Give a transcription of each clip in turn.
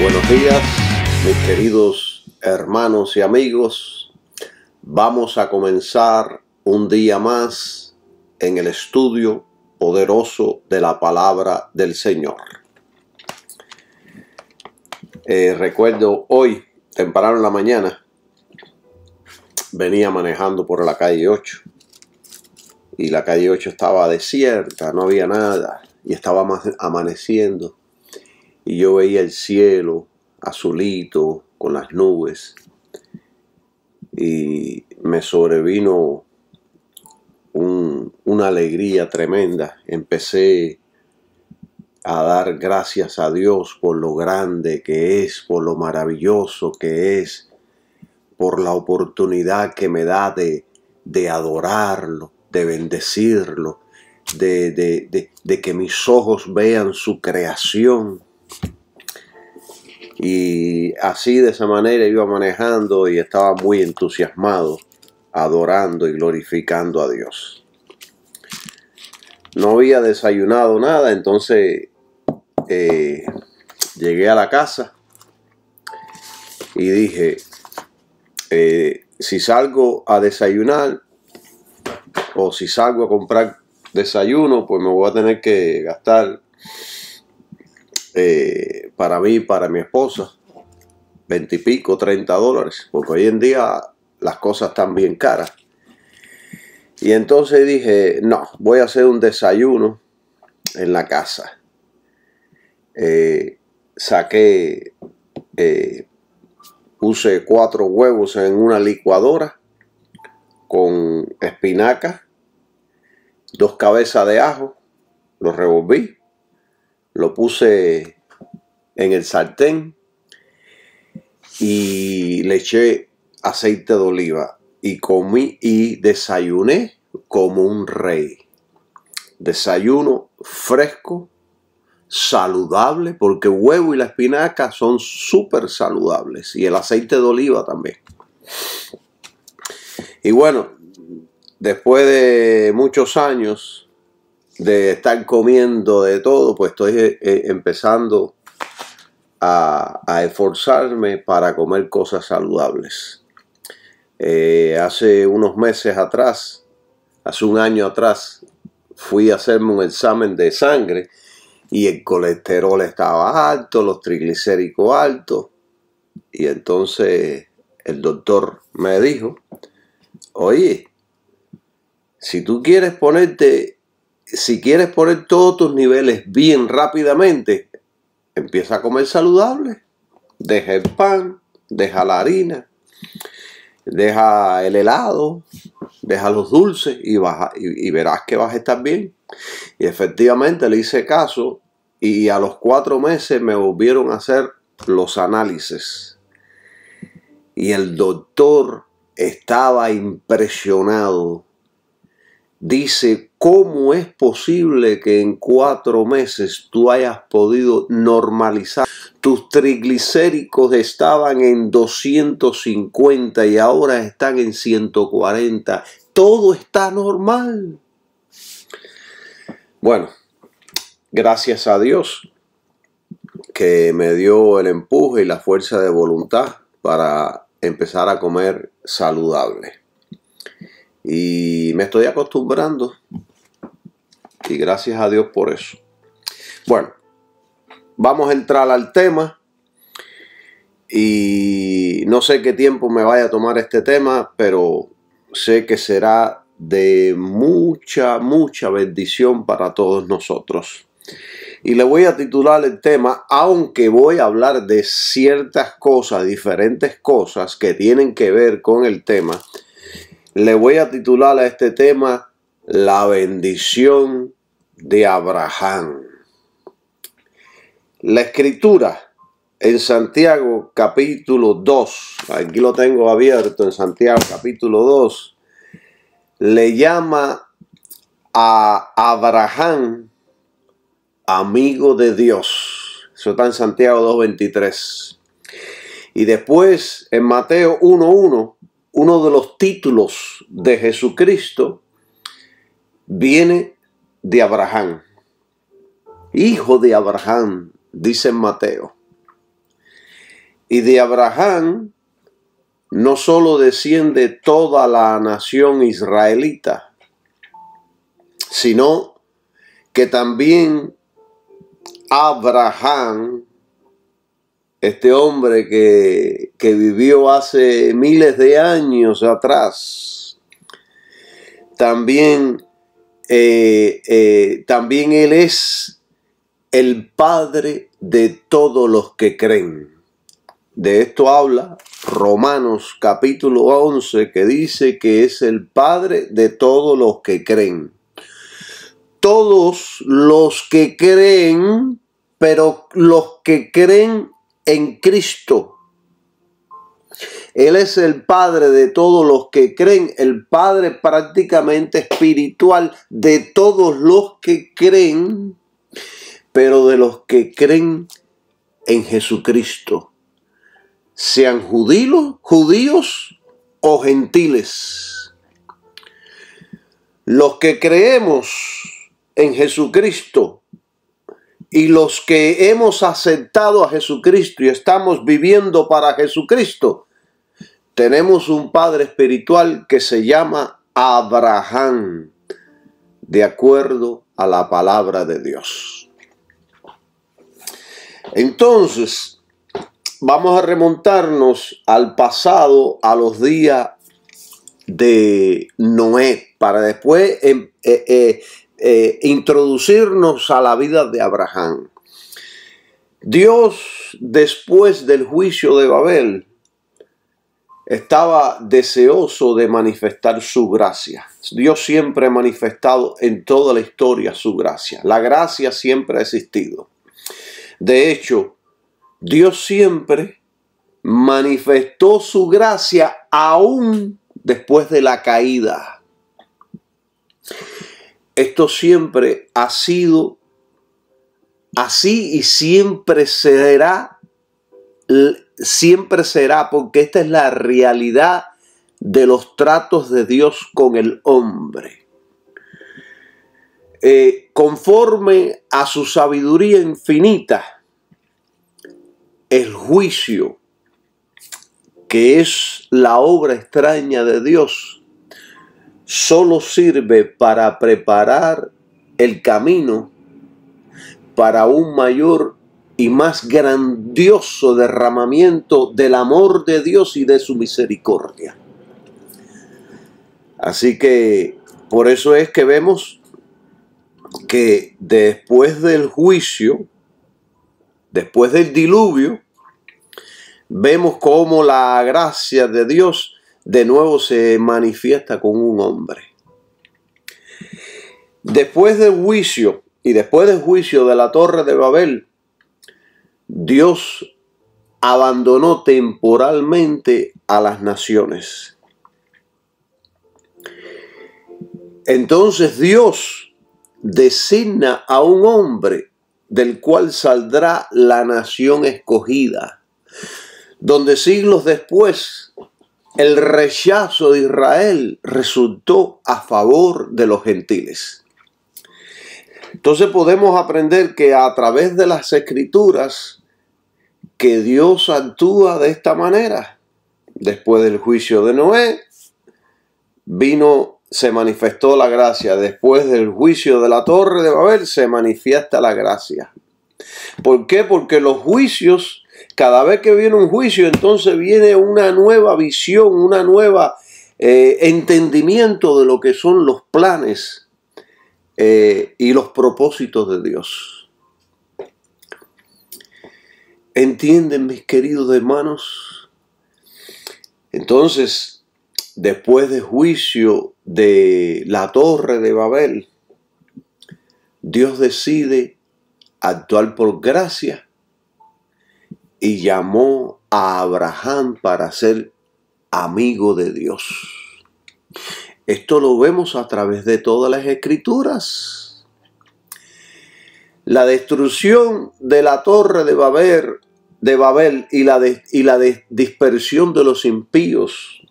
Buenos días, mis queridos hermanos y amigos. Vamos a comenzar un día más en el estudio poderoso de la palabra del Señor. Recuerdo hoy, temprano en la mañana, venía manejando por la calle 8 y la calle 8 estaba desierta, no había nada y estaba amaneciendo. Y yo veía el cielo azulito con las nubes y me sobrevino una alegría tremenda. Empecé a dar gracias a Dios por lo grande que es, por lo maravilloso que es, por la oportunidad que me da de adorarlo, de bendecirlo, de que mis ojos vean su creación. Y así, de esa manera, iba manejando y estaba muy entusiasmado, adorando y glorificando a Dios. No había desayunado nada, entonces llegué a la casa y dije, si salgo a desayunar o si salgo a comprar desayuno, pues me voy a tener que gastar para mí y para mi esposa $20 y pico, $30, porque hoy en día las cosas están bien caras. Y entonces dije, no, voy a hacer un desayuno en la casa. Puse 4 huevos en una licuadora con espinaca, 2 cabezas de ajo, lo revolví, lo puse en el sartén y le eché aceite de oliva y comí y desayuné como un rey. Desayuno fresco, saludable, porque huevo y la espinaca son súper saludables y el aceite de oliva también. Y bueno, después de muchos años de estar comiendo de todo, pues estoy empezando a esforzarme para comer cosas saludables. Hace unos meses atrás, hace un año atrás, fui a hacerme un examen de sangre y el colesterol estaba alto, los triglicéridos altos. Y entonces el doctor me dijo, oye, si quieres poner todos tus niveles bien rápidamente, empieza a comer saludable. Deja el pan, deja la harina, deja el helado, deja los dulces y verás que vas a estar bien. Y efectivamente le hice caso y a los 4 meses me volvieron a hacer los análisis. Y el doctor estaba impresionado. Dice, ¿cómo es posible que en 4 meses tú hayas podido normalizar? Tus triglicéridos estaban en 250 y ahora están en 140. Todo está normal. Bueno, gracias a Dios que me dio el empuje y la fuerza de voluntad para empezar a comer saludable. Y me estoy acostumbrando y gracias a Dios por eso. Bueno, vamos a entrar al tema y no sé qué tiempo me vaya a tomar este tema, pero sé que será de mucha bendición para todos nosotros. Y le voy a titular el tema, aunque voy a hablar de ciertas cosas, diferentes cosas que tienen que ver con el tema. Le voy a titular a este tema, la bendición de Abraham. La escritura en Santiago capítulo 2, aquí lo tengo abierto en Santiago capítulo 2, le llama a Abraham amigo de Dios. Eso está en Santiago 2:23. Y después en Mateo 1:1, uno de los títulos de Jesucristo viene de Abraham. Hijo de Abraham, dice en Mateo. Y de Abraham no solo desciende toda la nación israelita, sino que también Abraham, este hombre que vivió hace miles de años atrás, también él es el padre de todos los que creen. De esto habla Romanos capítulo 11, que dice que es el padre de todos los que creen. Todos los que creen, pero los que creen en Cristo. Él es el padre de todos los que creen, el padre prácticamente espiritual de todos los que creen, pero de los que creen en Jesucristo, sean judíos o gentiles. Los que creemos en Jesucristo y los que hemos aceptado a Jesucristo y estamos viviendo para Jesucristo, tenemos un padre espiritual que se llama Abraham, de acuerdo a la palabra de Dios. Entonces, vamos a remontarnos al pasado, a los días de Noé, para después introducirnos a la vida de Abraham. Dios, después del juicio de Babel, estaba deseoso de manifestar su gracia. Dios siempre ha manifestado en toda la historia su gracia. La gracia siempre ha existido. De hecho, Dios siempre manifestó su gracia aún después de la caída. Esto siempre ha sido así y siempre será, porque esta es la realidad de los tratos de Dios con el hombre. Conforme a su sabiduría infinita, el juicio, que es la obra extraña de Dios, solo sirve para preparar el camino para un mayor y más grandioso derramamiento del amor de Dios y de su misericordia. Así que por eso es que vemos que después del juicio, después del diluvio, vemos cómo la gracia de Dios de nuevo se manifiesta con un hombre. Después del juicio y después del juicio de la Torre de Babel, Dios abandonó temporalmente a las naciones. Entonces Dios designa a un hombre del cual saldrá la nación escogida, donde siglos después el rechazo de Israel resultó a favor de los gentiles. Entonces podemos aprender que a través de las Escrituras que Dios actúa de esta manera. Después del juicio de Noé, se manifestó la gracia. Después del juicio de la Torre de Babel, se manifiesta la gracia. ¿Por qué? Porque los juicios, cada vez que viene un juicio, entonces viene una nueva visión, una nueva entendimiento de lo que son los planes y los propósitos de Dios. ¿Entienden, mis queridos hermanos? Entonces, después del juicio de la Torre de Babel, Dios decide actuar por gracia y llamó a Abraham para ser amigo de Dios. Esto lo vemos a través de todas las Escrituras. La destrucción de la Torre de Babel y la dispersión de los impíos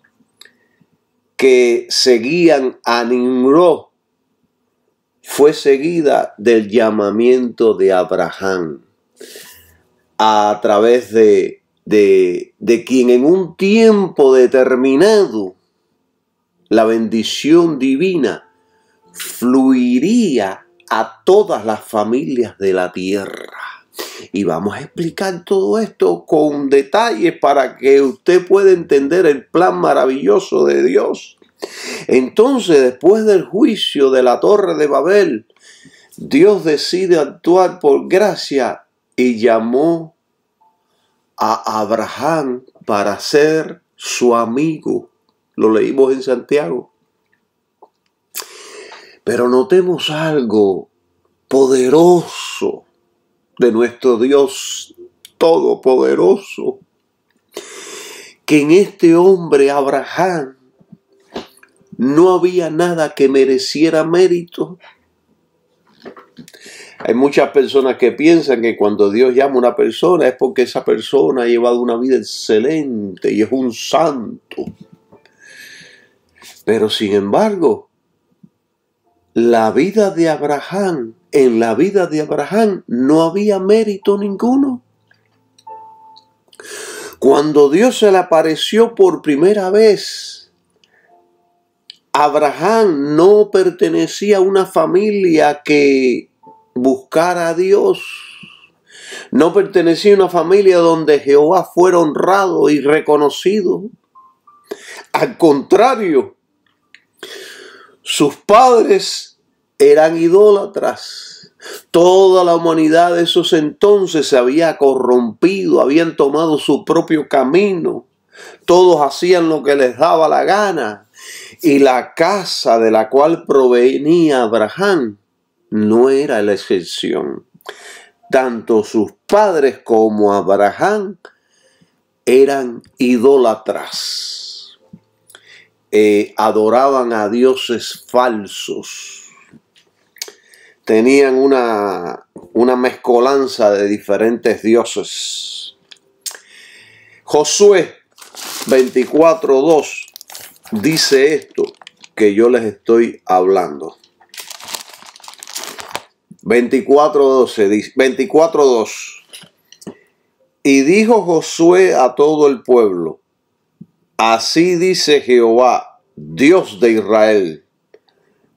que seguían a Nimrod fue seguida del llamamiento de Abraham a través de de quien en un tiempo determinado la bendición divina fluiría a todas las familias de la tierra. Y vamos a explicar todo esto con detalles para que usted pueda entender el plan maravilloso de Dios. Entonces, después del juicio de la Torre de Babel, Dios decide actuar por gracia y llamó a Abraham para ser su amigo. Lo leímos en Santiago. Pero notemos algo poderoso de nuestro Dios todopoderoso, que en este hombre Abraham no había nada que mereciera mérito. Hay muchas personas que piensan que cuando Dios llama a una persona es porque esa persona ha llevado una vida excelente y es un santo. Pero sin embargo, en la vida de Abraham no había mérito ninguno. Cuando Dios se le apareció por primera vez, Abraham no pertenecía a una familia que buscara a Dios. No pertenecía a una familia donde Jehová fuera honrado y reconocido. Al contrario, sus padres eran idólatras. Toda la humanidad de esos entonces se había corrompido, habían tomado su propio camino. Todos hacían lo que les daba la gana. Y la casa de la cual provenía Abraham no era la excepción. Tanto sus padres como Abraham eran idólatras. Adoraban a dioses falsos. Tenían una mezcolanza de diferentes dioses. Josué 24:2 dice esto que yo les estoy hablando. 24:2. Y dijo Josué a todo el pueblo: así dice Jehová, Dios de Israel: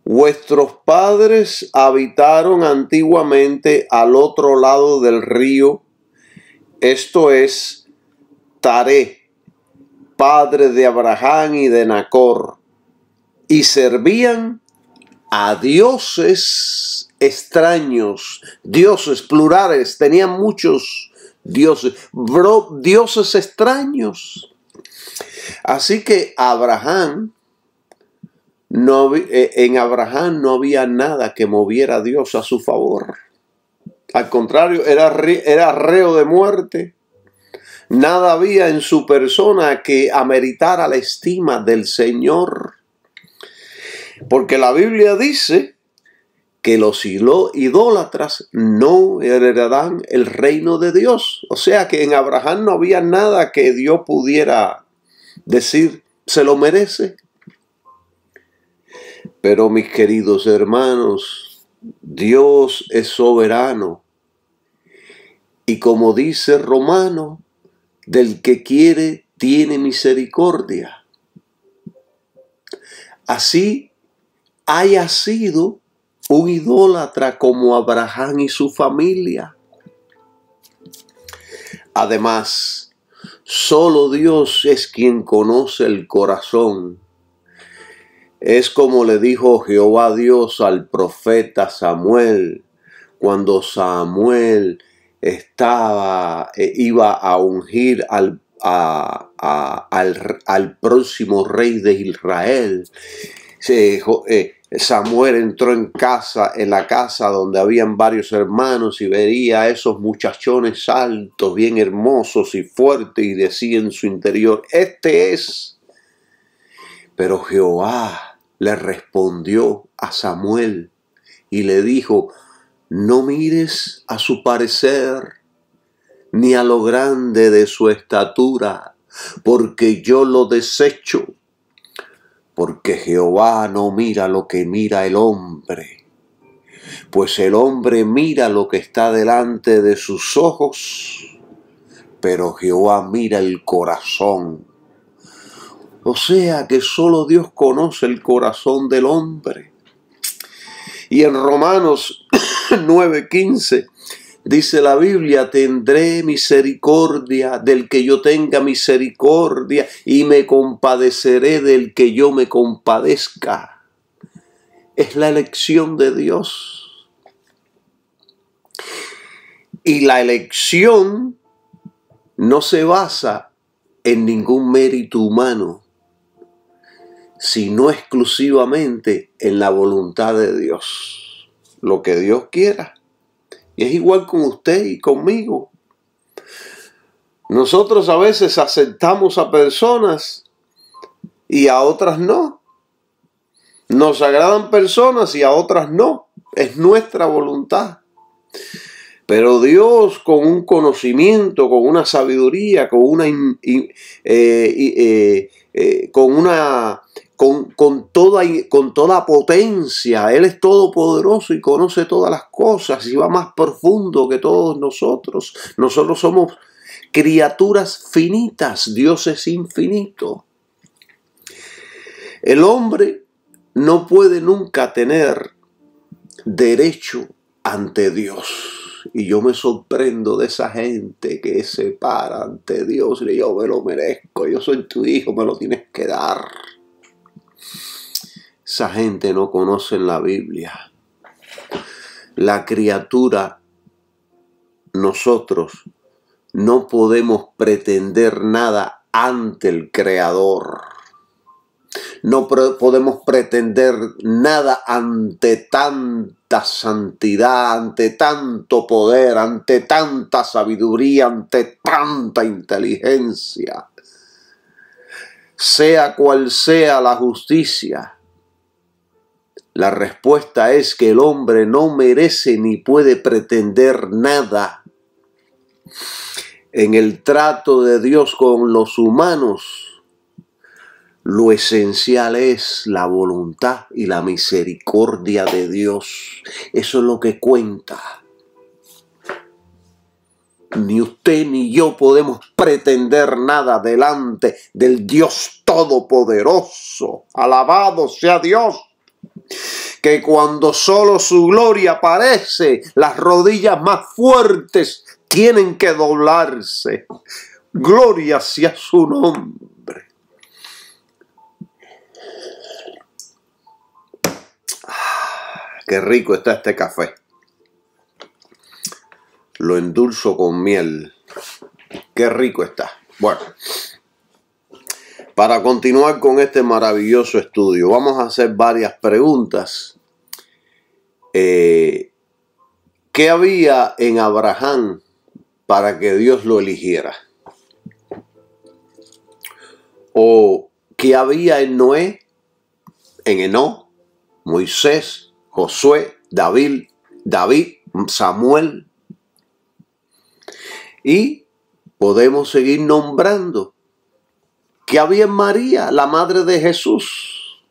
vuestros padres habitaron antiguamente al otro lado del río, esto es, Taré, padre de Abraham y de Nacor, y servían a dioses extraños, dioses plurales, tenían muchos dioses, dioses extraños. Así que en Abraham no había nada que moviera a Dios a su favor. Al contrario, era reo de muerte. Nada había en su persona que ameritara la estima del Señor. Porque la Biblia dice que los idólatras no heredarán el reino de Dios. O sea que en Abraham no había nada que Dios pudiera decir, se lo merece. Pero mis queridos hermanos, Dios es soberano. Y como dice Romano, del que quiere tiene misericordia. Así haya sido un idólatra como Abraham y su familia. Además, solo Dios es quien conoce el corazón. Es como le dijo Jehová Dios al profeta Samuel, cuando Samuel iba a ungir al próximo rey de Israel. Samuel entró en la casa donde habían varios hermanos y veía a esos muchachones altos, bien hermosos y fuertes, y decía en su interior: este es. Pero Jehová le respondió a Samuel y le dijo: no mires a su parecer, ni a lo grande de su estatura, porque yo lo desecho. Porque Jehová no mira lo que mira el hombre, pues el hombre mira lo que está delante de sus ojos, pero Jehová mira el corazón. O sea que solo Dios conoce el corazón del hombre. Y en Romanos 9:15 dice la Biblia: tendré misericordia del que yo tenga misericordia y me compadeceré del que yo me compadezca. Es la elección de Dios. Y la elección no se basa en ningún mérito humano, sino exclusivamente en la voluntad de Dios. Lo que Dios quiera. Y es igual con usted y conmigo. Nosotros a veces aceptamos a personas y a otras no. Nos agradan personas y a otras no. Es nuestra voluntad. Pero Dios, con un conocimiento, con una sabiduría, con toda potencia, Él es todopoderoso y conoce todas las cosas y va más profundo que todos nosotros. Nosotros somos criaturas finitas, Dios es infinito. El hombre no puede nunca tener derecho ante Dios. Y yo me sorprendo de esa gente que se para ante Dios y dice: yo me lo merezco, yo soy tu hijo, me lo tienes que dar. Esa gente no conoce la Biblia. La criatura, nosotros, no podemos pretender nada ante el Creador. No podemos pretender nada ante tanta santidad, ante tanto poder, ante tanta sabiduría, ante tanta inteligencia. Sea cual sea la justicia, la respuesta es que el hombre no merece ni puede pretender nada. En el trato de Dios con los humanos, lo esencial es la voluntad y la misericordia de Dios. Eso es lo que cuenta. Ni usted ni yo podemos pretender nada delante del Dios Todopoderoso. Alabado sea Dios, que cuando solo su gloria aparece, las rodillas más fuertes tienen que doblarse. Gloria sea su nombre. Qué rico está este café. Lo endulzo con miel. Qué rico está. Bueno, para continuar con este maravilloso estudio, vamos a hacer varias preguntas. ¿Qué había en Abraham para que Dios lo eligiera? ¿O qué había en Noé, en Enoc, Moisés, Josué, David, Samuel? Y podemos seguir nombrando. ¿Qué había en María, la madre de Jesús?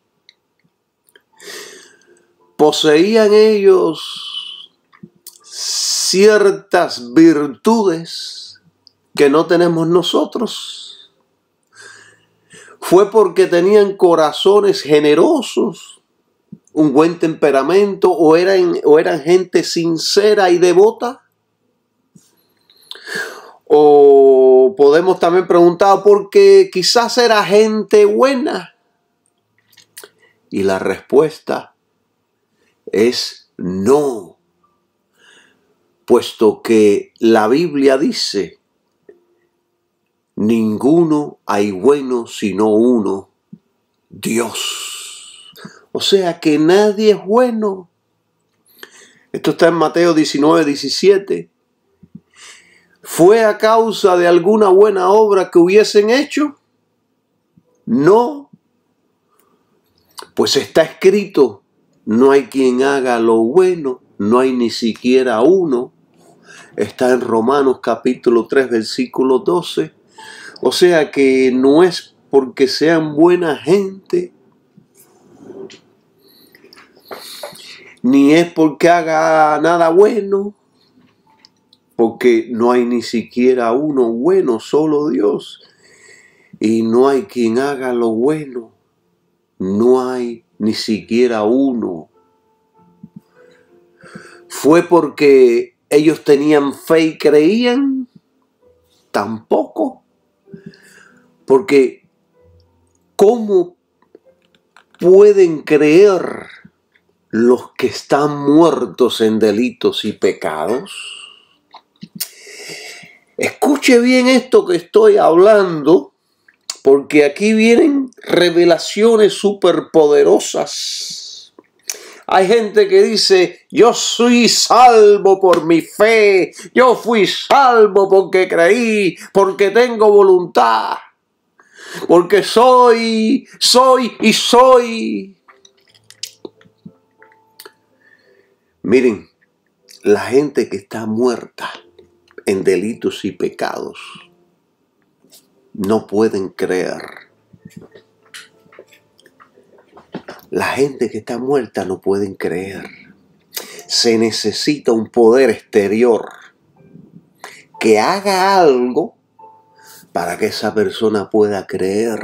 ¿Poseían ellos ciertas virtudes que no tenemos nosotros? ¿Fue porque tenían corazones generosos, un buen temperamento, o eran gente sincera y devota? O podemos también preguntar porque quizás era gente buena. Y la respuesta es no, puesto que la Biblia dice: ninguno hay bueno sino uno, Dios. O sea que nadie es bueno. Esto está en Mateo 19:17. ¿Fue a causa de alguna buena obra que hubiesen hecho? No. Pues está escrito: no hay quien haga lo bueno, no hay ni siquiera uno. Está en Romanos capítulo 3, versículo 12. O sea que no es porque sean buena gente, ni es porque haga nada bueno. porque no hay ni siquiera uno bueno, solo Dios. Y no hay quien haga lo bueno. No hay ni siquiera uno. ¿Fue porque ellos tenían fe y creían? Tampoco. Porque ¿cómo pueden creer los que están muertos en delitos y pecados? Escuche bien esto que estoy hablando, porque aquí vienen revelaciones superpoderosas. Hay gente que dice, yo soy salvo por mi fe, yo fui salvo porque creí, porque tengo voluntad, porque soy. Miren, la gente que está muerta en delitos y pecados no pueden creer. La gente que está muerta no pueden creer. Se necesita un poder exterior que haga algo para que esa persona pueda creer.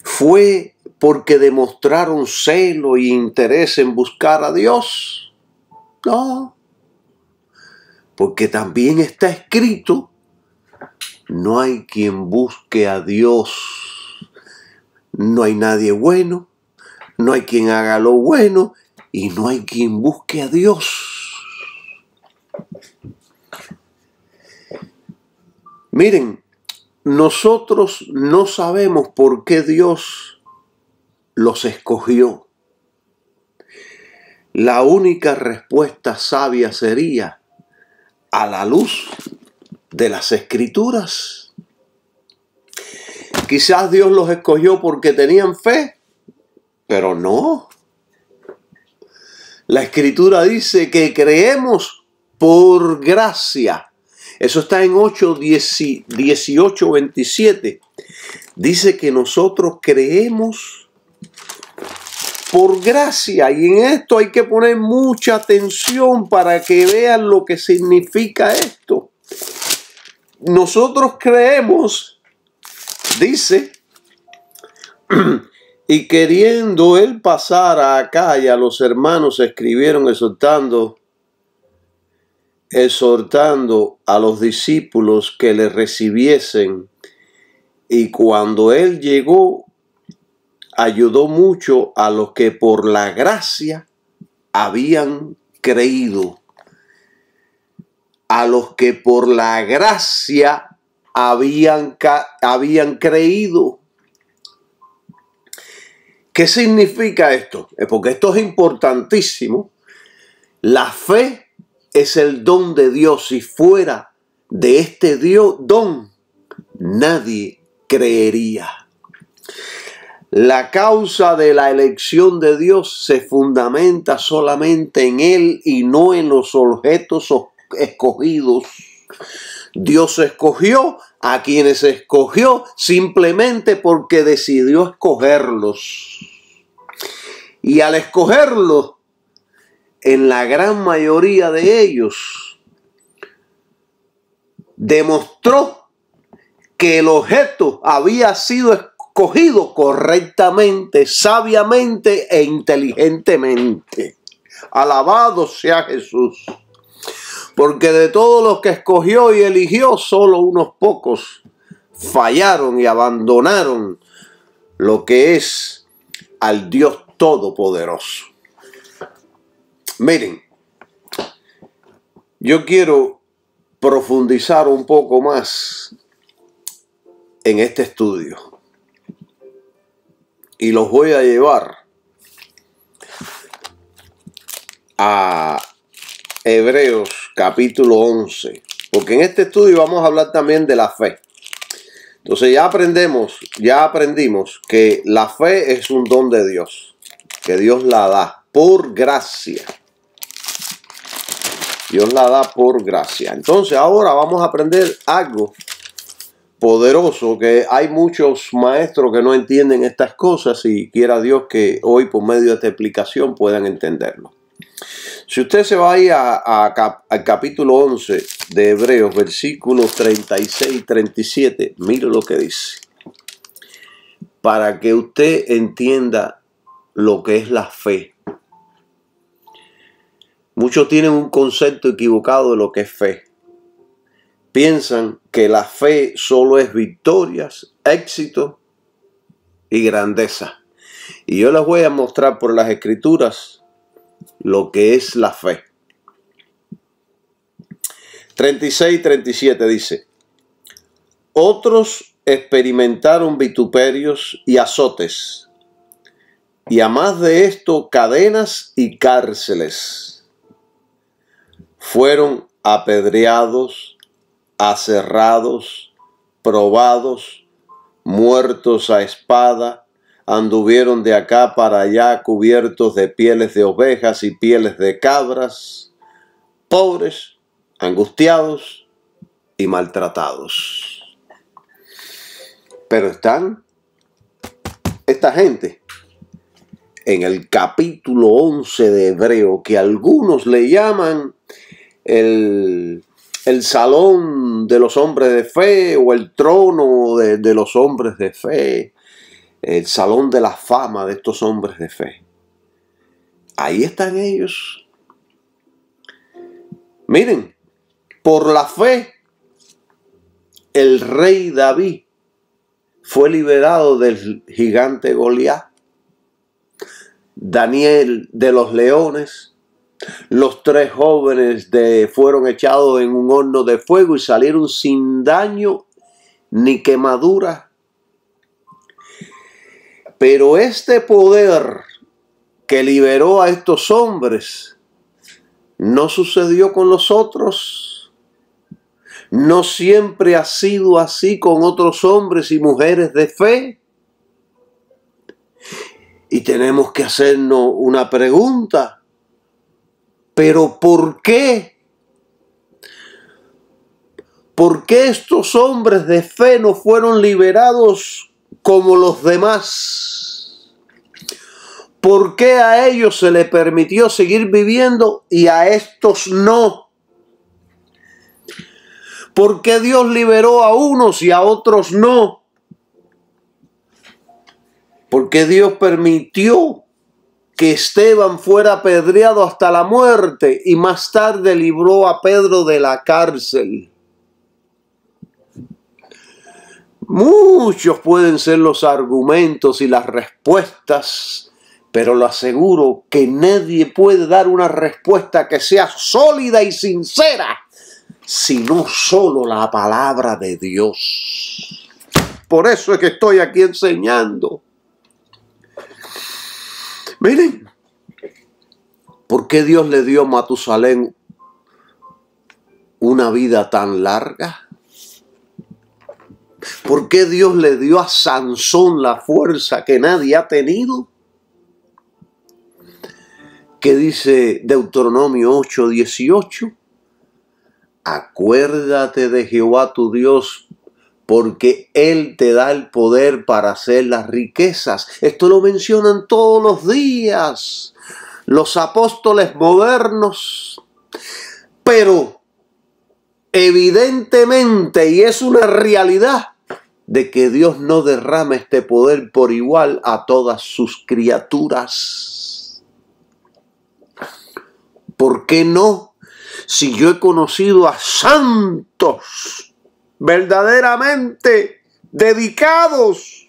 ¿Fue porque demostraron celo y interés en buscar a Dios? No. Porque también está escrito, no hay quien busque a Dios. No hay nadie bueno, no hay quien haga lo bueno y no hay quien busque a Dios. Miren, nosotros no sabemos por qué Dios los escogió. La única respuesta sabia sería a la luz de las Escrituras. Quizás Dios los escogió porque tenían fe, pero no. La Escritura dice que creemos por gracia. Eso está en 18, 27. Dice que nosotros creemos por gracia. Y en esto hay que poner mucha atención para que vean lo que significa esto. Nosotros creemos, dice, y queriendo él pasar a Acaya, los hermanos escribieron exhortando a los discípulos que le recibiesen. Y cuando él llegó, ayudó mucho a los que por la gracia habían creído. A los que por la gracia habían creído. ¿Qué significa esto? Porque esto es importantísimo. La fe es el don de Dios y fuera de este don nadie creería. La causa de la elección de Dios se fundamenta solamente en Él y no en los objetos escogidos. Dios escogió a quienes escogió simplemente porque decidió escogerlos. Y al escogerlos, en la gran mayoría de ellos, demostró que el objeto había sido escogido correctamente, sabiamente e inteligentemente. Alabado sea Jesús. Porque de todos los que escogió y eligió, solo unos pocos fallaron y abandonaron lo que es al Dios Todopoderoso. Miren, yo quiero profundizar un poco más en este estudio y los voy a llevar a Hebreos capítulo 11, porque en este estudio vamos a hablar también de la fe. Entonces ya aprendimos que la fe es un don de Dios, que Dios la da por gracia. Dios la da por gracia. Entonces ahora vamos a aprender algo poderoso, que hay muchos maestros que no entienden estas cosas y quiera Dios que hoy por medio de esta explicación puedan entenderlo. Si usted se va ahí al capítulo 11 de Hebreos, versículos 36 y 37, mire lo que dice. Para que usted entienda lo que es la fe. Muchos tienen un concepto equivocado de lo que es fe. Piensan que la fe solo es victorias, éxito y grandeza. Y yo les voy a mostrar por las escrituras lo que es la fe. 36 y 37 dice: otros experimentaron vituperios y azotes, y a más de esto cadenas y cárceles. Fueron apedreados, aserrados, probados, muertos a espada, anduvieron de acá para allá cubiertos de pieles de ovejas y pieles de cabras, pobres, angustiados y maltratados. Pero están esta gente en el capítulo 11 de Hebreo, que algunos le llaman el salón de los hombres de fe o el trono de los hombres de fe, el salón de la fama de estos hombres de fe. Ahí están ellos. Miren, por la fe, el rey David fue liberado del gigante Goliat. Daniel de los leones. Los 3 jóvenes fueron echados en un horno de fuego y salieron sin daño ni quemadura. Pero este poder que liberó a estos hombres no sucedió con los otros. No siempre ha sido así con otros hombres y mujeres de fe. Y tenemos que hacernos una pregunta. ¿Pero por qué? ¿Por qué estos hombres de fe no fueron liberados como los demás? ¿Por qué a ellos se les permitió seguir viviendo y a estos no? ¿Por qué Dios liberó a unos y a otros no? ¿Por qué Dios permitió que Esteban fuera apedreado hasta la muerte y más tarde libró a Pedro de la cárcel? Muchos pueden ser los argumentos y las respuestas, pero lo aseguro que nadie puede dar una respuesta que sea sólida y sincera, sino solo la palabra de Dios. Por eso es que estoy aquí enseñando. Miren, ¿por qué Dios le dio a Matusalén una vida tan larga? ¿Por qué Dios le dio a Sansón la fuerza que nadie ha tenido? ¿Qué dice Deuteronomio 8:18? Acuérdate de Jehová tu Dios, porque Él te da el poder para hacer las riquezas. Esto lo mencionan todos los días los apóstoles modernos. Pero evidentemente, y es una realidad, de que Dios no derrama este poder por igual a todas sus criaturas. ¿Por qué no? Si yo he conocido a santos verdaderamente dedicados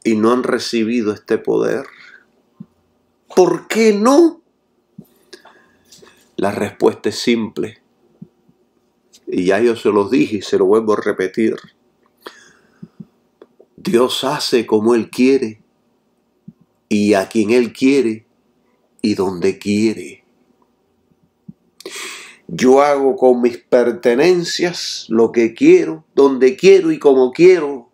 y no han recibido este poder. ¿Por qué no? La respuesta es simple. Y ya yo se los dije y se lo vuelvo a repetir. Dios hace como Él quiere y a quien Él quiere y donde quiere. Yo hago con mis pertenencias lo que quiero, donde quiero y como quiero.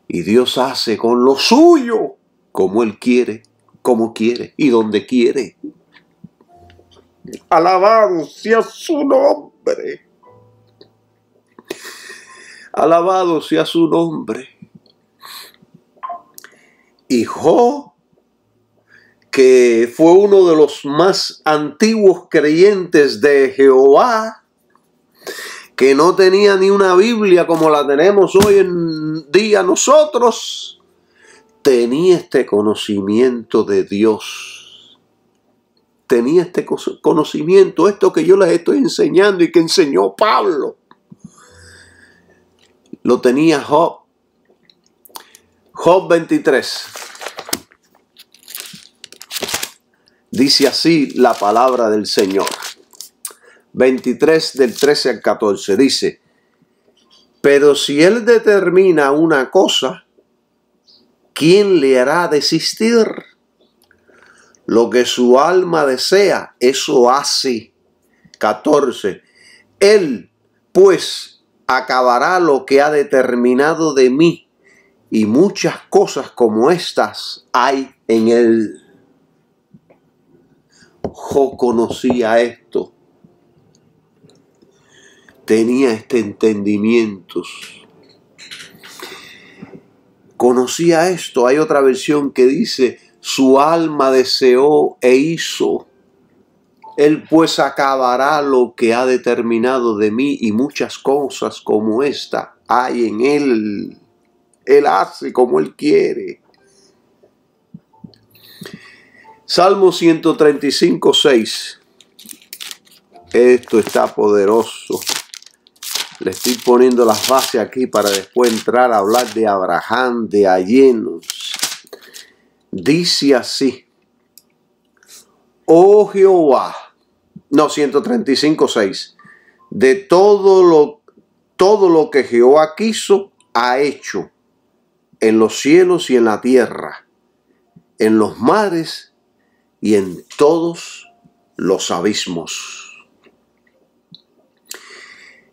Y Dios hace con lo suyo como Él quiere, como quiere y donde quiere. Alabado sea su nombre. Alabado sea su nombre. Y Job que fue uno de los más antiguos creyentes de Jehová, que no tenía ni una Biblia como la tenemos hoy en día nosotros, tenía este conocimiento de Dios. Tenía este conocimiento, esto que yo les estoy enseñando y que enseñó Pablo. Lo tenía Job. Job 23. Dice así la palabra del Señor. 23 del 13 al 14 dice: pero si Él determina una cosa, ¿quién le hará desistir? Lo que su alma desea, eso hace. 14. Él, pues, acabará lo que ha determinado de mí, y muchas cosas como estas hay en Él. Job conocía esto. Tenía este entendimiento. Conocía esto. Hay otra versión que dice: su alma deseó e hizo. Él pues acabará lo que ha determinado de mí, y muchas cosas como esta hay en Él. Él hace como Él quiere. Salmo 135, 6. Esto está poderoso. Le estoy poniendo las bases aquí para después entrar a hablar de Abraham, de allenos. Dice así: oh Jehová, 135, 6. De todo lo que Jehová quiso, ha hecho, en los cielos y en la tierra, en los mares y en todos los abismos.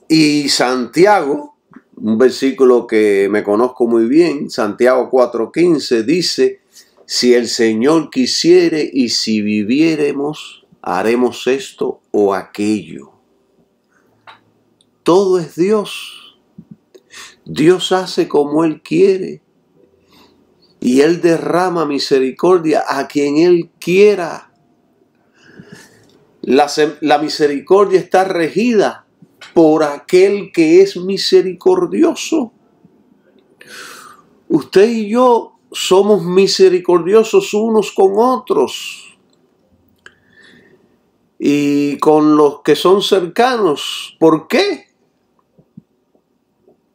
Y Santiago, un versículo que me conozco muy bien, Santiago 4:15 dice: si el Señor quisiere y si viviéremos, haremos esto o aquello. Todo es Dios. Dios hace como Él quiere. Y Él derrama misericordia a quien Él quiera. La misericordia está regida por aquel que es misericordioso. Usted y yo somos misericordiosos unos con otros. Y con los que son cercanos. ¿Por qué?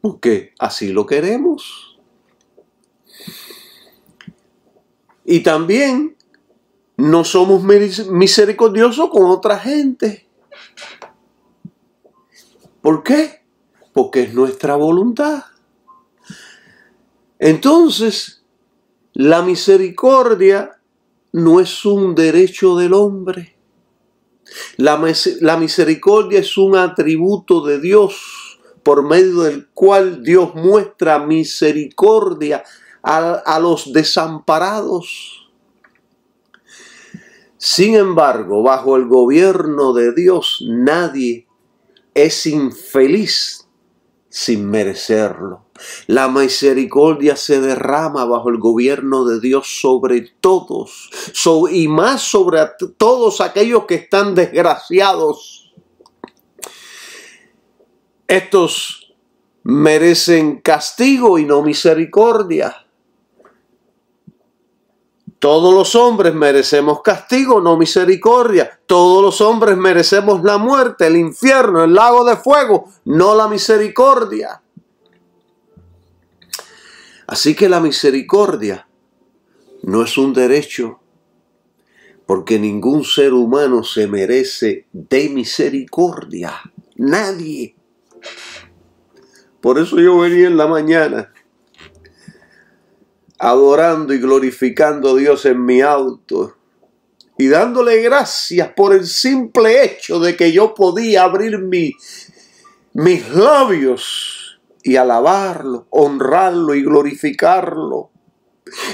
Porque así lo queremos. Y también no somos misericordiosos con otra gente. ¿Por qué? Porque es nuestra voluntad. Entonces, la misericordia no es un derecho del hombre. La misericordia es un atributo de Dios, por medio del cual Dios muestra misericordia a los desamparados. Sin embargo, bajo el gobierno de Dios, nadie es infeliz sin merecerlo. La misericordia se derrama bajo el gobierno de Dios sobre todos, y más sobre todos aquellos que están desgraciados. Estos merecen castigo y no misericordia. Todos los hombres merecemos castigo, no misericordia. Todos los hombres merecemos la muerte, el infierno, el lago de fuego, no la misericordia. Así que la misericordia no es un derecho, porque ningún ser humano se merece de misericordia. Nadie. Por eso yo venía en la mañana adorando y glorificando a Dios en mi auto y dándole gracias por el simple hecho de que yo podía abrir mis labios y alabarlo, honrarlo y glorificarlo,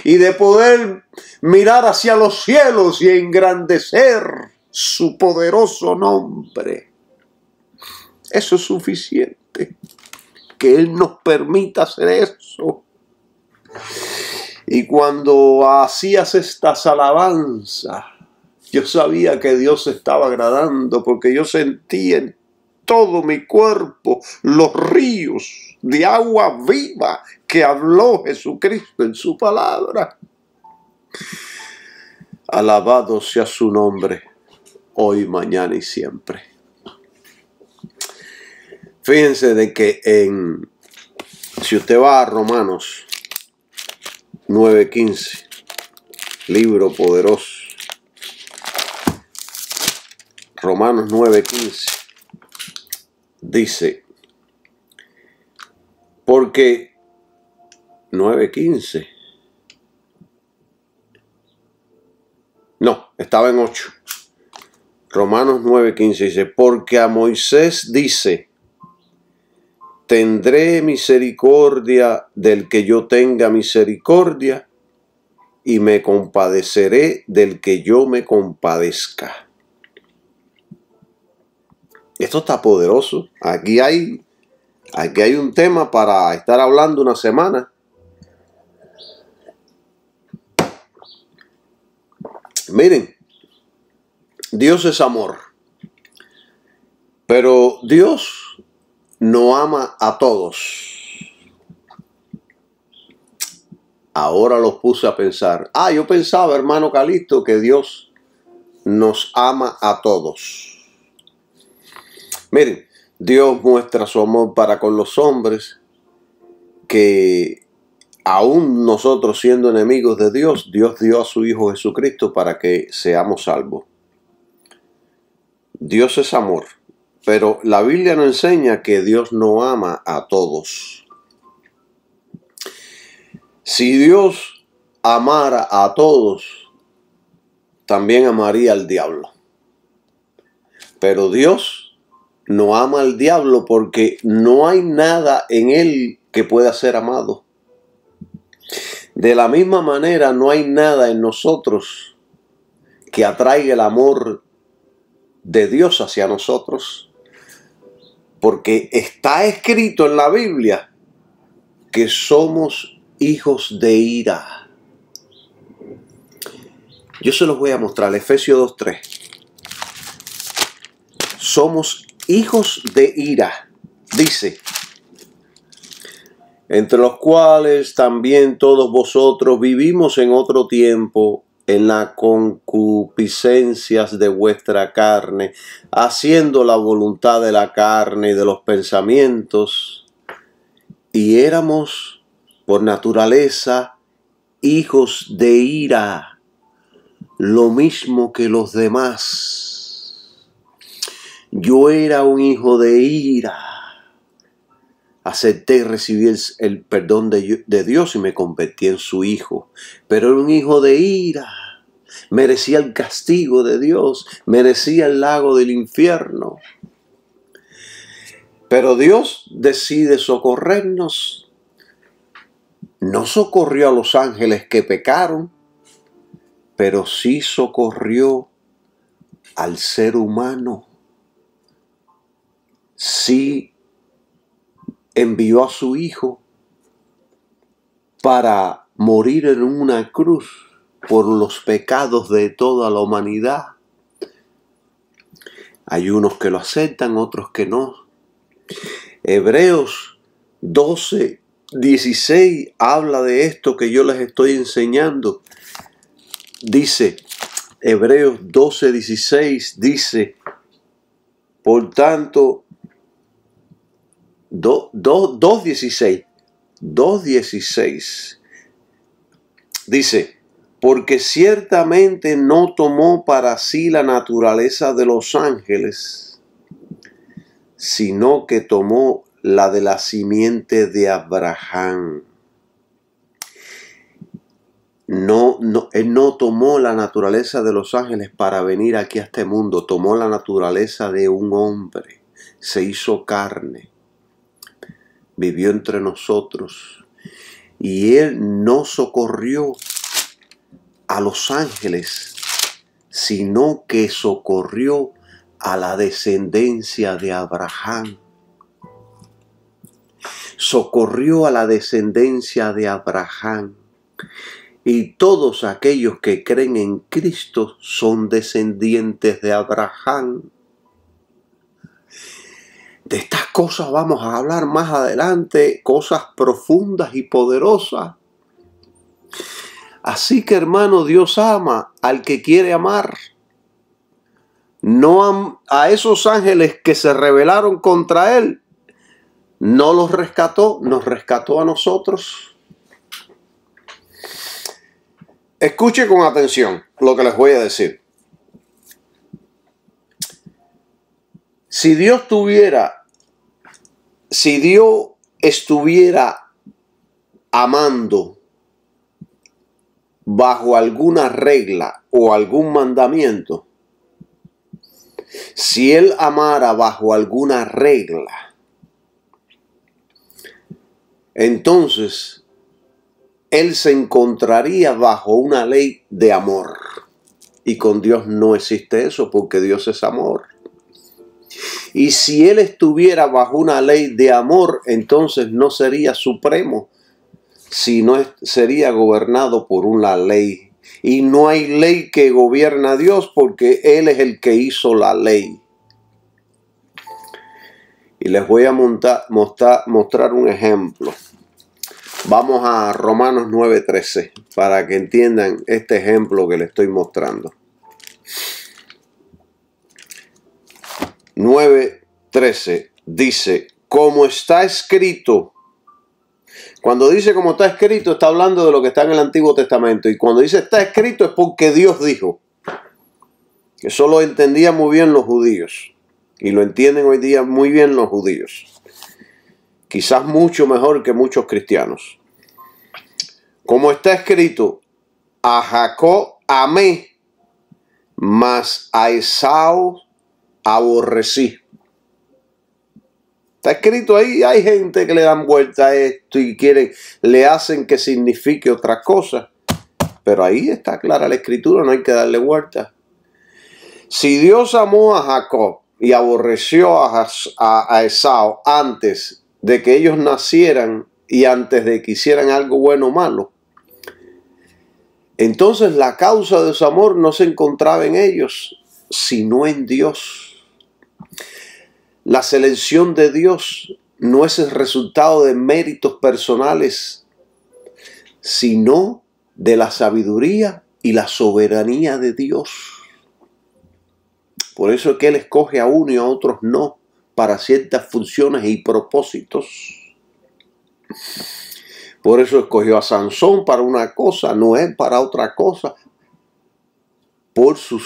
y de poder mirar hacia los cielos y engrandecer su poderoso nombre. Eso es suficiente, que Él nos permita hacer eso. Y cuando hacías estas alabanzas, yo sabía que Dios se estaba agradando, porque yo sentía en todo mi cuerpo los ríos de agua viva que habló Jesucristo en su palabra. Alabado sea su nombre, hoy, mañana y siempre. Fíjense de que si usted va a Romanos 9:15, libro poderoso, Romanos 9:15, dice, porque 9:15, no, estaba en 8, Romanos 9:15 dice, porque a Moisés dice, tendré misericordia del que yo tenga misericordia, y me compadeceré del que yo me compadezca. Esto está poderoso. Aquí hay un tema para estar hablando una semana. Miren, Dios es amor, pero Dios no ama a todos. Ahora los puse a pensar. Yo pensaba, hermano Calixto, que Dios nos ama a todos. Miren, Dios muestra su amor para con los hombres, que aún nosotros siendo enemigos de Dios, Dios dio a su Hijo Jesucristo para que seamos salvos. Dios es amor, pero la Biblia nos enseña que Dios no ama a todos. Si Dios amara a todos, también amaría al diablo. Pero Dios no ama al diablo porque no hay nada en él que pueda ser amado. De la misma manera, no hay nada en nosotros que atraiga el amor de Dios hacia nosotros. Porque está escrito en la Biblia que somos hijos de ira. Yo se los voy a mostrar, Efesios 2:3. Somos hijos de ira, dice, entre los cuales también todos vosotros vivimos en otro tiempo en las concupiscencias de vuestra carne, haciendo la voluntad de la carne y de los pensamientos, y éramos por naturaleza hijos de ira, lo mismo que los demás. Yo era un hijo de ira. Acepté y recibí el perdón de Dios y me convertí en su hijo. Pero era un hijo de ira. Merecía el castigo de Dios. Merecía el lago del infierno. Pero Dios decide socorrernos. No socorrió a los ángeles que pecaron, pero sí socorrió al ser humano. Sí envió a su Hijo para morir en una cruz por los pecados de toda la humanidad. Hay unos que lo aceptan, otros que no. Hebreos 12:16 habla de esto que yo les estoy enseñando. Dice, Hebreos 12:16 dice, por tanto, 2:16 dice, porque ciertamente no tomó para sí la naturaleza de los ángeles, sino que tomó la de la simiente de Abraham. Él no tomó la naturaleza de los ángeles para venir aquí a este mundo, tomó la naturaleza de un hombre, se hizo carne, vivió entre nosotros, y él no socorrió a los ángeles, sino que socorrió a la descendencia de Abraham. Socorrió a la descendencia de Abraham. Y todos aquellos que creen en Cristo son descendientes de Abraham. De estas cosas vamos a hablar más adelante, cosas profundas y poderosas. Así que, hermano, Dios ama al que quiere amar. No a esos ángeles que se rebelaron contra él, no los rescató, nos rescató a nosotros. Escuche con atención lo que les voy a decir. Si Dios estuviera amando bajo alguna regla o algún mandamiento, si Él amara bajo alguna regla, entonces Él se encontraría bajo una ley de amor. Y con Dios no existe eso, porque Dios es amor. Y si Él estuviera bajo una ley de amor, entonces no sería supremo, sino sería gobernado por una ley. Y no hay ley que gobierna a Dios, porque Él es el que hizo la ley. Y les voy a mostrar un ejemplo. Vamos a Romanos 9:13 para que entiendan este ejemplo que les estoy mostrando. 9:13 dice, como está escrito. Cuando dice como está escrito, está hablando de lo que está en el Antiguo Testamento. Y cuando dice está escrito es porque Dios dijo. Eso lo entendían muy bien los judíos. Y lo entienden hoy día muy bien los judíos. Quizás mucho mejor que muchos cristianos. Como está escrito, a Jacob amé, mas a Esaú aborrecí. Está escrito ahí, hay gente que le dan vuelta a esto y le hacen que signifique otra cosa. Pero ahí está clara la escritura, no hay que darle vuelta. Si Dios amó a Jacob y aborreció a Esaú antes de que ellos nacieran y antes de que hicieran algo bueno o malo, entonces la causa de su amor no se encontraba en ellos, sino en Dios. La selección de Dios no es el resultado de méritos personales, sino de la sabiduría y la soberanía de Dios. Por eso es que Él escoge a uno y a otros no, para ciertas funciones y propósitos. Por eso escogió a Sansón para una cosa, Noé para otra cosa. Por su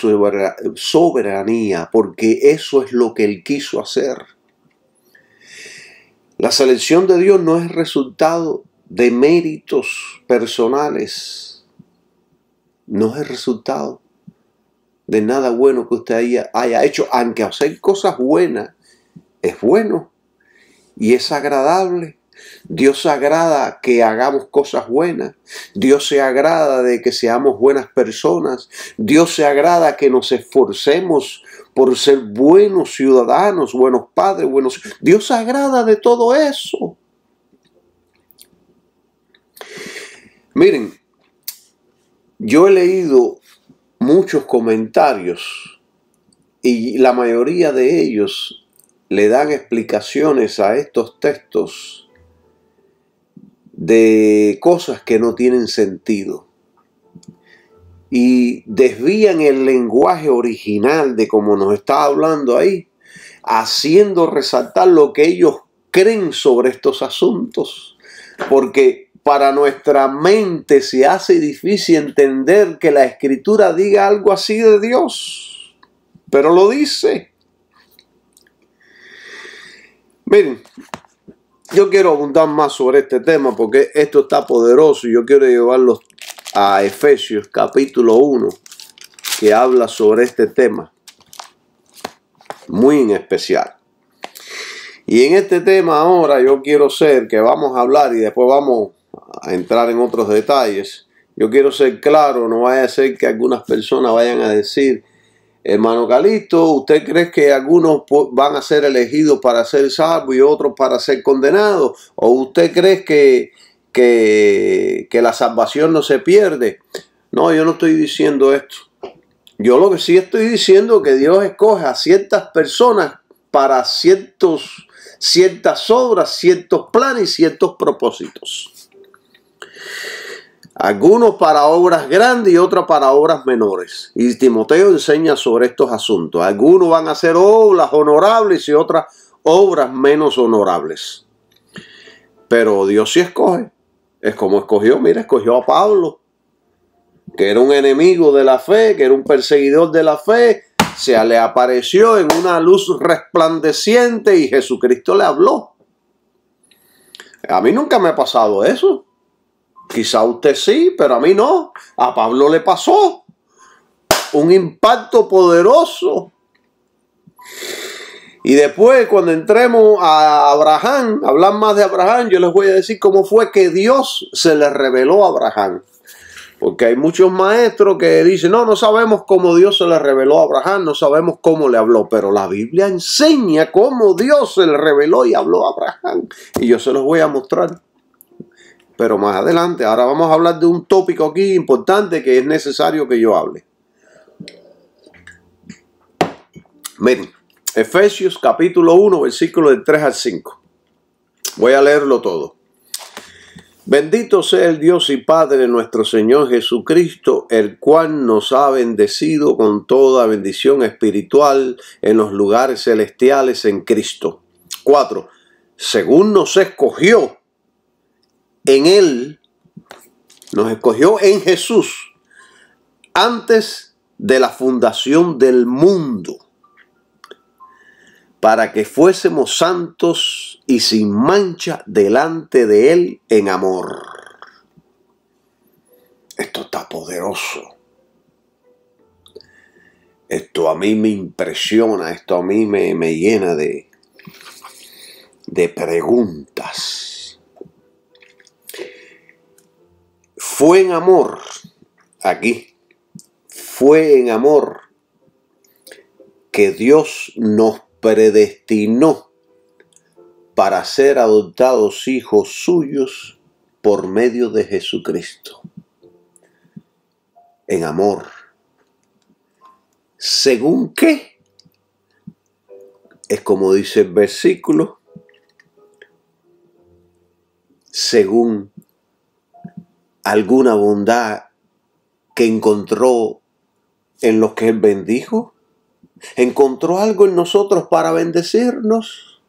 soberanía, porque eso es lo que Él quiso hacer. La selección de Dios no es resultado de méritos personales. No es resultado de nada bueno que usted haya hecho, aunque hacer cosas buenas es bueno y es agradable. Dios se agrada que hagamos cosas buenas. Dios se agrada de que seamos buenas personas. Dios se agrada que nos esforcemos por ser buenos ciudadanos, buenos padres, buenos... Dios se agrada de todo eso. Miren, yo he leído muchos comentarios y la mayoría de ellos le dan explicaciones a estos textos de cosas que no tienen sentido y desvían el lenguaje original de como nos está hablando ahí, haciendo resaltar lo que ellos creen sobre estos asuntos, porque para nuestra mente se hace difícil entender que la Escritura diga algo así de Dios, pero lo dice. Miren, yo quiero abundar más sobre este tema porque esto está poderoso y yo quiero llevarlo a Efesios capítulo 1, que habla sobre este tema muy en especial. Y en este tema ahora yo quiero ser, que vamos a hablar y después vamos a entrar en otros detalles, yo quiero ser claro, no vaya a ser que algunas personas vayan a decir, hermano Calixto, ¿usted cree que algunos van a ser elegidos para ser salvos y otros para ser condenados? ¿O usted cree que la salvación no se pierde. No, yo no estoy diciendo esto. Yo lo que sí estoy diciendo es que Dios escoge a ciertas personas para ciertas obras, ciertos planes y ciertos propósitos. Algunos para obras grandes y otros para obras menores. Y Timoteo enseña sobre estos asuntos. Algunos van a hacer obras honorables y otras obras menos honorables. Pero Dios sí escoge. Es como escogió, mira, escogió a Pablo, que era un enemigo de la fe, que era un perseguidor de la fe. Se le apareció en una luz resplandeciente y Jesucristo le habló. A mí nunca me ha pasado eso. Quizá a usted sí, pero a mí no. A Pablo le pasó un impacto poderoso. Y después, cuando entremos a Abraham, hablar más de Abraham, yo les voy a decir cómo fue que Dios se le reveló a Abraham. Porque hay muchos maestros que dicen, no sabemos cómo Dios se le reveló a Abraham, no sabemos cómo le habló. Pero la Biblia enseña cómo Dios se le reveló y habló a Abraham. Y yo se los voy a mostrar. Pero más adelante, ahora vamos a hablar de un tópico aquí importante que es necesario que yo hable. Miren, Efesios capítulo 1, versículos del 3 al 5. Voy a leerlo todo. Bendito sea el Dios y Padre de nuestro Señor Jesucristo, el cual nos ha bendecido con toda bendición espiritual en los lugares celestiales en Cristo. 4. Según nos escogió en Él, nos escogió en Jesús, antes de la fundación del mundo, para que fuésemos santos y sin mancha delante de Él en amor. Esto está poderoso. Esto a mí me impresiona, esto a mí me llena de preguntas. Fue en amor, aquí, fue en amor que Dios nos predestinó para ser adoptados hijos suyos por medio de Jesucristo. En amor. ¿Según qué? Es como dice el versículo. Según alguna bondad que encontró en los que Él bendijo. Encontró algo en nosotros para bendecirnos.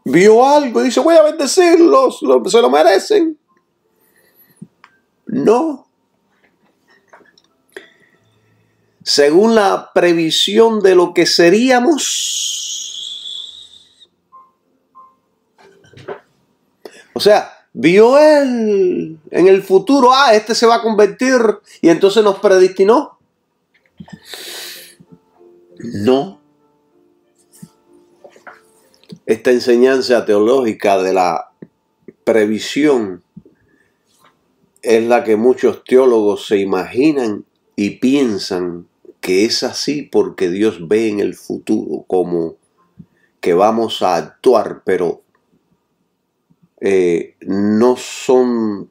Vio algo y dice, voy a bendecirlos, se lo merecen. No. Según la previsión de lo que seríamos. O sea, vio Él en el futuro, este se va a convertir y entonces nos predestinó. No. Esta enseñanza teológica de la previsión es la que muchos teólogos se imaginan y piensan que es así porque Dios ve en el futuro como que vamos a actuar, pero no son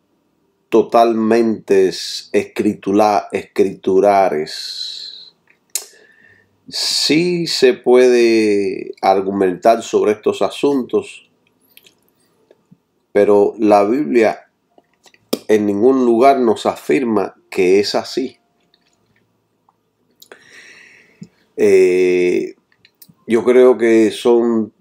totalmente escriturares. Sí se puede argumentar sobre estos asuntos, pero la Biblia en ningún lugar nos afirma que es así. Yo creo que son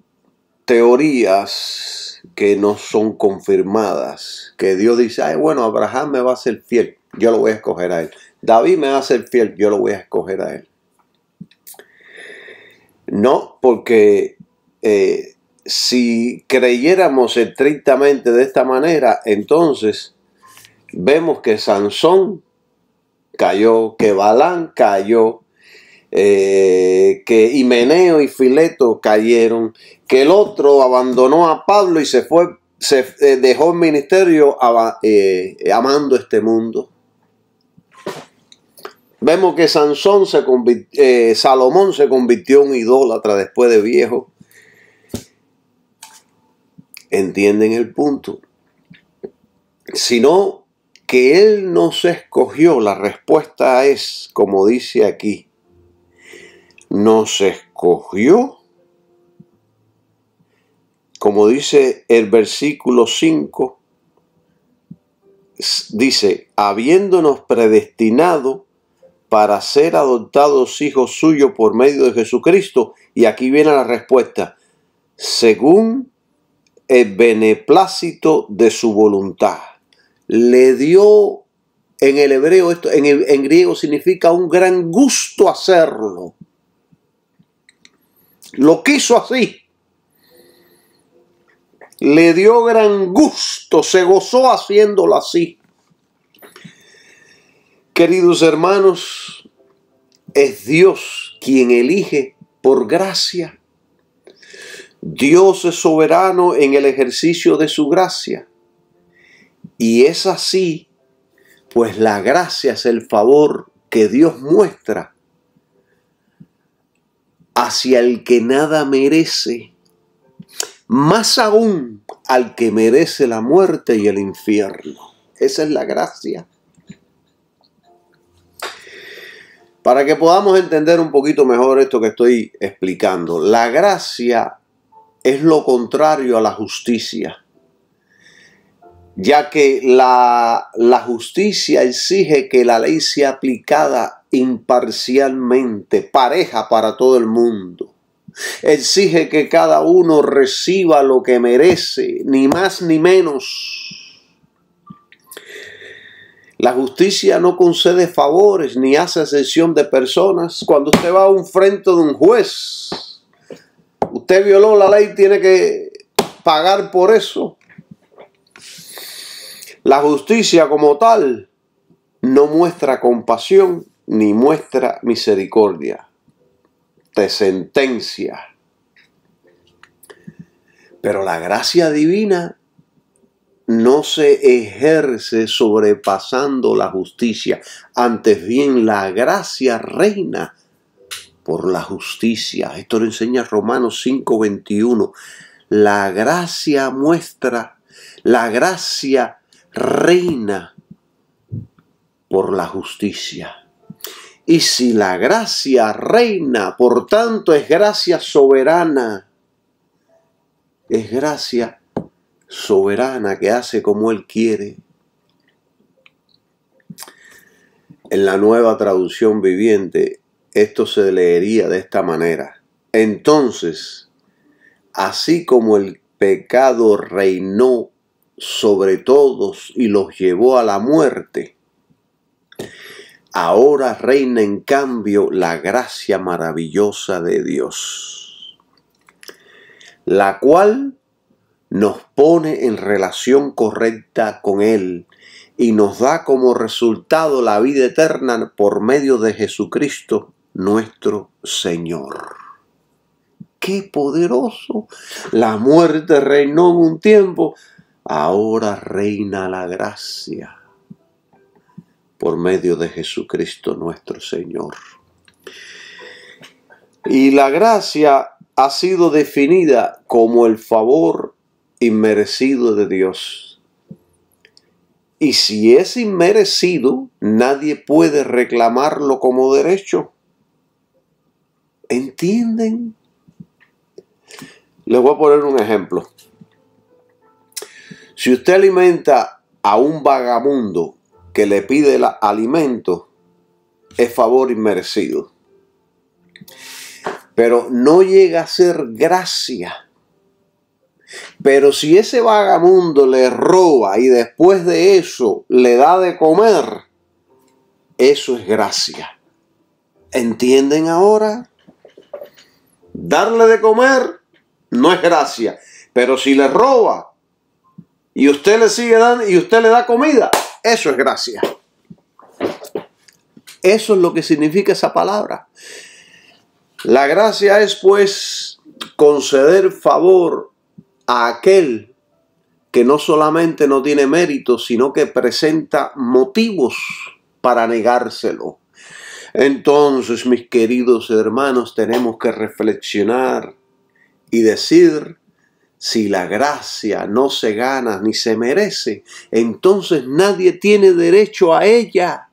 teorías que no son confirmadas, que Dios dice, bueno, Abraham me va a ser fiel, yo lo voy a escoger a él. David me va a ser fiel, yo lo voy a escoger a él. No, porque si creyéramos estrictamente de esta manera, entonces vemos que Sansón cayó, que Balán cayó, que Himeneo y Fileto cayeron, que el otro abandonó a Pablo y se dejó el ministerio amando este mundo. Vemos que Salomón se convirtió en idólatra después de viejo. ¿Entienden el punto? sino que Él nos escogió. La respuesta es, como dice aquí, nos escogió, como dice el versículo 5, dice, habiéndonos predestinado para ser adoptados hijos suyos por medio de Jesucristo. Y aquí viene la respuesta, según el beneplácito de su voluntad. Le dio, en el hebreo, esto en griego significa un gran gusto hacerlo. Lo quiso así. Le dio gran gusto, se gozó haciéndolo así. Queridos hermanos, es Dios quien elige por gracia. Dios es soberano en el ejercicio de su gracia. Y es así, pues la gracia es el favor que Dios muestra hacia el que nada merece, más aún al que merece la muerte y el infierno. Esa es la gracia. Para que podamos entender un poquito mejor esto que estoy explicando, la gracia es lo contrario a la justicia, ya que la justicia exige que la ley sea aplicada imparcialmente, pareja para todo el mundo. Exige que cada uno reciba lo que merece, ni más ni menos. La justicia no concede favores ni hace excepción de personas. Cuando usted va a un frente de un juez, usted violó la ley, tiene que pagar por eso. La justicia como tal no muestra compasión ni muestra misericordia. Te sentencia. Pero la gracia divina no se ejerce sobrepasando la justicia. Antes bien, la gracia reina por la justicia. Esto lo enseña Romanos 5:21. La gracia muestra, la gracia reina por la justicia. Y si la gracia reina, por tanto es gracia soberana. Es gracia soberana que hace como Él quiere. En la Nueva Traducción Viviente, esto se leería de esta manera. Entonces, así como el pecado reinó sobre todos y los llevó a la muerte, ahora reina en cambio la gracia maravillosa de Dios, la cual nos pone en relación correcta con Él y nos da como resultado la vida eterna por medio de Jesucristo nuestro Señor. ¡Qué poderoso! La muerte reinó en un tiempo, ahora reina la gracia por medio de Jesucristo nuestro Señor. Y la gracia ha sido definida como el favor inmerecido de Dios. Y si es inmerecido, nadie puede reclamarlo como derecho. ¿Entienden? Les voy a poner un ejemplo. Si usted alimenta a un vagabundo que le pide alimento, es favor inmerecido. Pero no llega a ser gracia. Pero si ese vagabundo le roba y después de eso le da de comer, eso es gracia. ¿Entienden ahora? Darle de comer no es gracia. Pero si le roba y usted le sigue dando y usted le da comida, eso es gracia. Eso es lo que significa esa palabra. La gracia es, pues, conceder favor a aquel que no solamente no tiene mérito, sino que presenta motivos para negárselo. Entonces, mis queridos hermanos, tenemos que reflexionar y decir, si la gracia no se gana ni se merece, entonces nadie tiene derecho a ella.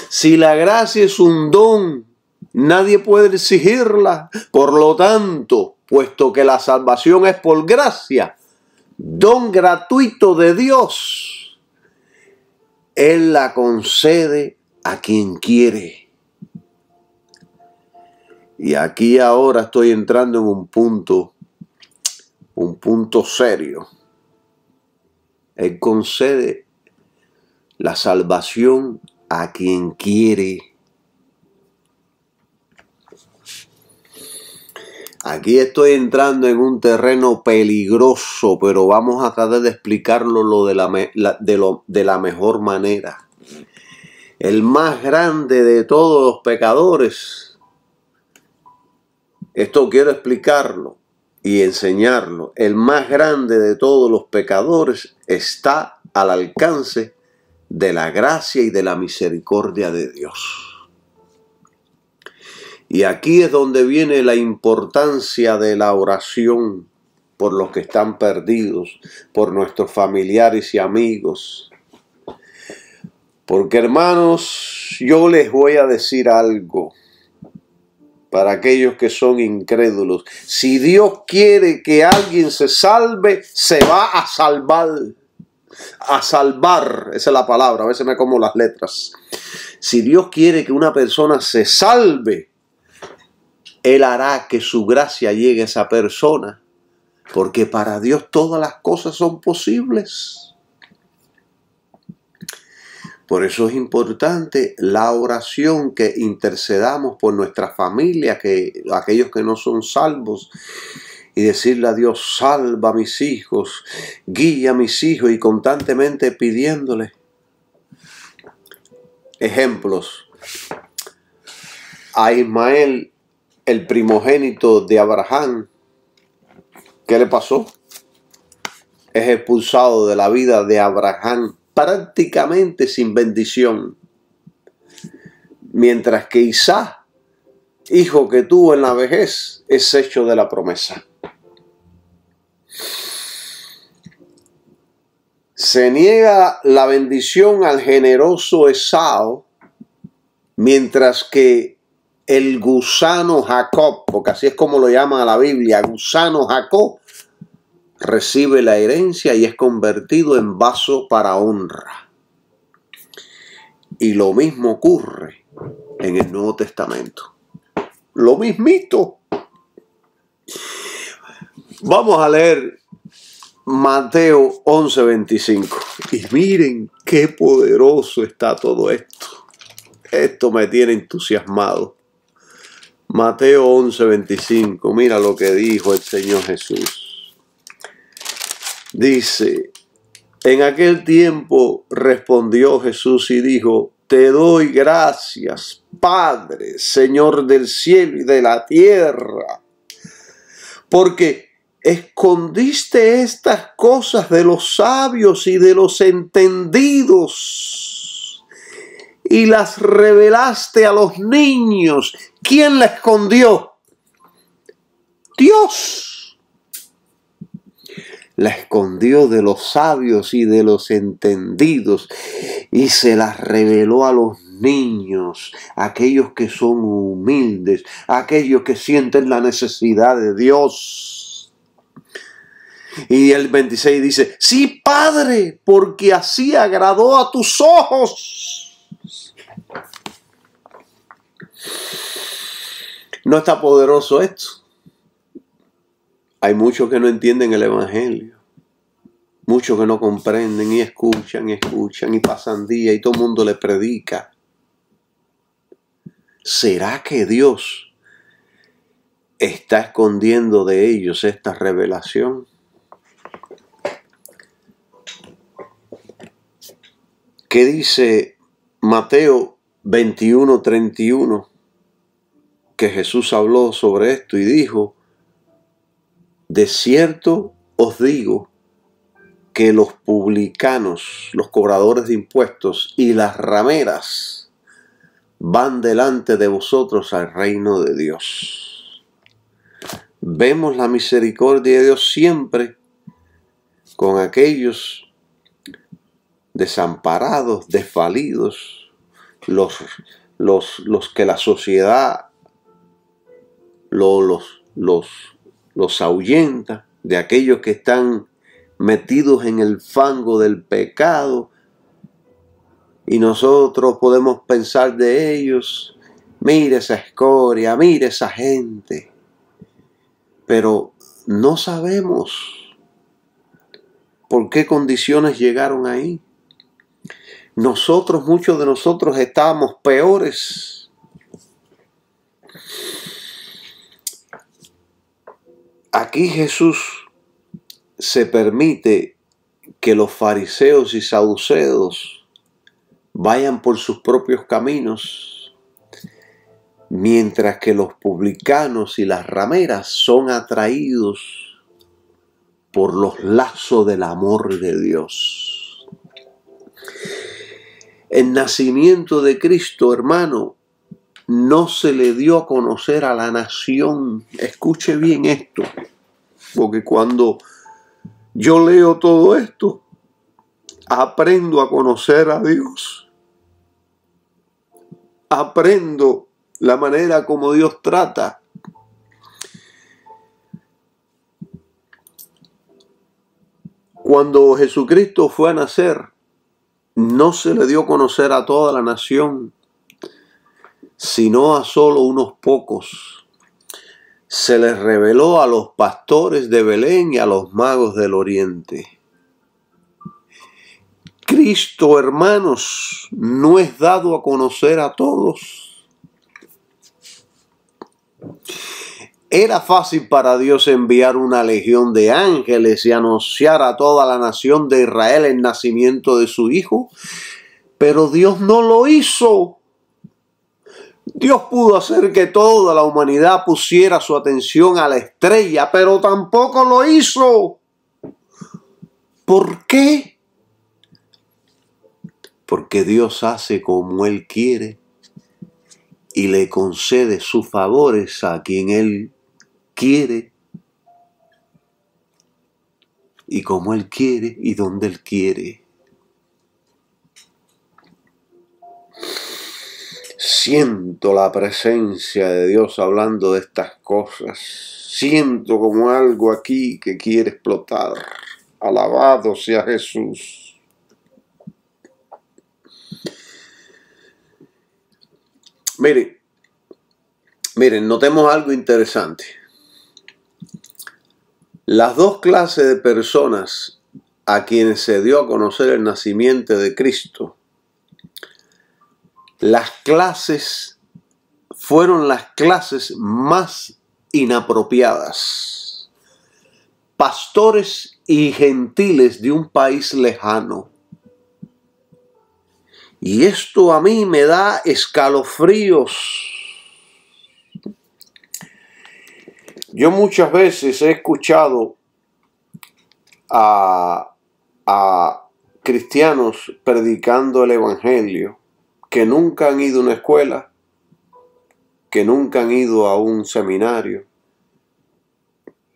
Si la gracia es un don, nadie puede exigirla. Por lo tanto, puesto que la salvación es por gracia, don gratuito de Dios, Él la concede a quien quiere. Y aquí ahora estoy entrando en un punto serio. Él concede la salvación a quien quiere. Aquí estoy entrando en un terreno peligroso, pero vamos a tratar de explicarlo de la mejor manera. El más grande de todos los pecadores, esto quiero explicarlo y enseñarlo, el más grande de todos los pecadores está al alcance de la gracia y de la misericordia de Dios. Y aquí es donde viene la importancia de la oración por los que están perdidos, por nuestros familiares y amigos. Porque, hermanos, yo les voy a decir algo para aquellos que son incrédulos. Si Dios quiere que alguien se salve, se va a salvar. A salvar, esa es la palabra, a veces me como las letras. Si Dios quiere que una persona se salve, Él hará que su gracia llegue a esa persona, porque para Dios todas las cosas son posibles. Por eso es importante la oración, que intercedamos por nuestra familia, aquellos que no son salvos, y decirle a Dios: salva a mis hijos, guía a mis hijos, y constantemente pidiéndole. Ejemplos: a Ismael, el primogénito de Abraham, ¿qué le pasó? Es expulsado de la vida de Abraham prácticamente sin bendición. Mientras que Isaac, hijo que tuvo en la vejez, es hecho de la promesa. Se niega la bendición al generoso Esau, mientras que el gusano Jacob, porque así es como lo llama la Biblia, gusano Jacob, recibe la herencia y es convertido en vaso para honra. Y lo mismo ocurre en el Nuevo Testamento. Lo mismito. Vamos a leer Mateo 11:25. Y miren qué poderoso está todo esto. Esto me tiene entusiasmado. Mateo 11:25, mira lo que dijo el Señor Jesús. Dice: en aquel tiempo respondió Jesús y dijo: te doy gracias, Padre, Señor del cielo y de la tierra, porque escondiste estas cosas de los sabios y de los entendidos y las revelaste a los niños. ¿Quién la escondió? Dios. La escondió de los sabios y de los entendidos y se las reveló a los niños, aquellos que son humildes, aquellos que sienten la necesidad de Dios. Y el 26 dice: sí, Padre, porque así agradó a tus ojos. ¿No está poderoso esto? Hay muchos que no entienden el Evangelio. Muchos que no comprenden y escuchan y pasan días y todo el mundo les predica. ¿Será que Dios está escondiendo de ellos esta revelación? ¿Qué dice Mateo 21:31? Que Jesús habló sobre esto y dijo: de cierto os digo que los publicanos, los cobradores de impuestos y las rameras van delante de vosotros al reino de Dios. vemos la misericordia de Dios siempre con aquellos desamparados, desvalidos, los que la sociedad los ahuyenta, de aquellos que están metidos en el fango del pecado, y nosotros podemos pensar de ellos: mire esa escoria, mire esa gente, pero no sabemos por qué condiciones llegaron ahí. Muchos de nosotros estábamos peores. Aquí Jesús se permite que los fariseos y saduceos vayan por sus propios caminos, mientras que los publicanos y las rameras son atraídos por los lazos del amor de Dios. El nacimiento de Cristo, hermano, no se le dio a conocer a la nación. Escuche bien esto, porque cuando yo leo todo esto, aprendo a conocer a Dios. Aprendo la manera como Dios trata. Cuando Jesucristo fue a nacer, no se le dio a conocer a toda la nación, sino a solo unos pocos. Se les reveló a los pastores de Belén y a los magos del Oriente. Cristo, hermanos, no es dado a conocer a todos. Era fácil para Dios enviar una legión de ángeles y anunciar a toda la nación de Israel el nacimiento de su Hijo, pero Dios no lo hizo. Dios pudo hacer que toda la humanidad pusiera su atención a la estrella, pero tampoco lo hizo. ¿Por qué? Porque Dios hace como Él quiere y le concede sus favores a quien Él quiere, y como Él quiere y donde Él quiere. Siento la presencia de Dios hablando de estas cosas. Siento como algo aquí que quiere explotar. Alabado sea Jesús. Miren, notemos algo interesante. Las dos clases de personas a quienes se dio a conocer el nacimiento de Cristo, fueron las clases más inapropiadas. Pastores y gentiles de un país lejano. Y esto a mí me da escalofríos. Yo muchas veces he escuchado a cristianos predicando el evangelio que nunca han ido a una escuela, que nunca han ido a un seminario,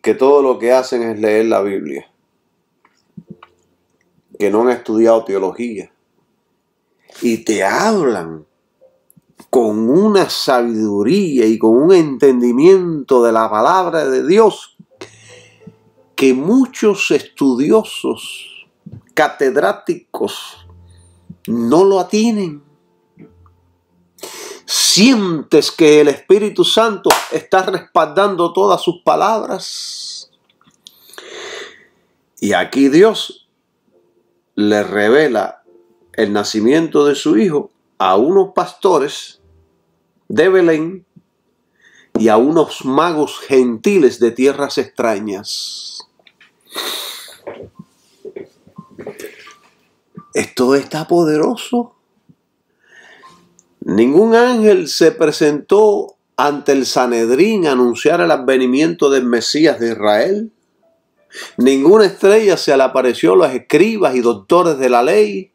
que todo lo que hacen es leer la Biblia, que no han estudiado teología, y te hablan con una sabiduría y con un entendimiento de la palabra de Dios que muchos estudiosos, catedráticos, no lo atienen. Sientes que el Espíritu Santo está respaldando todas sus palabras. Y aquí Dios le revela el nacimiento de su Hijo a unos pastores de Belén y a unos magos gentiles de tierras extrañas. Esto está poderoso. Ningún ángel se presentó ante el Sanedrín a anunciar el advenimiento del Mesías de Israel. Ninguna estrella se le apareció a los escribas y doctores de la ley.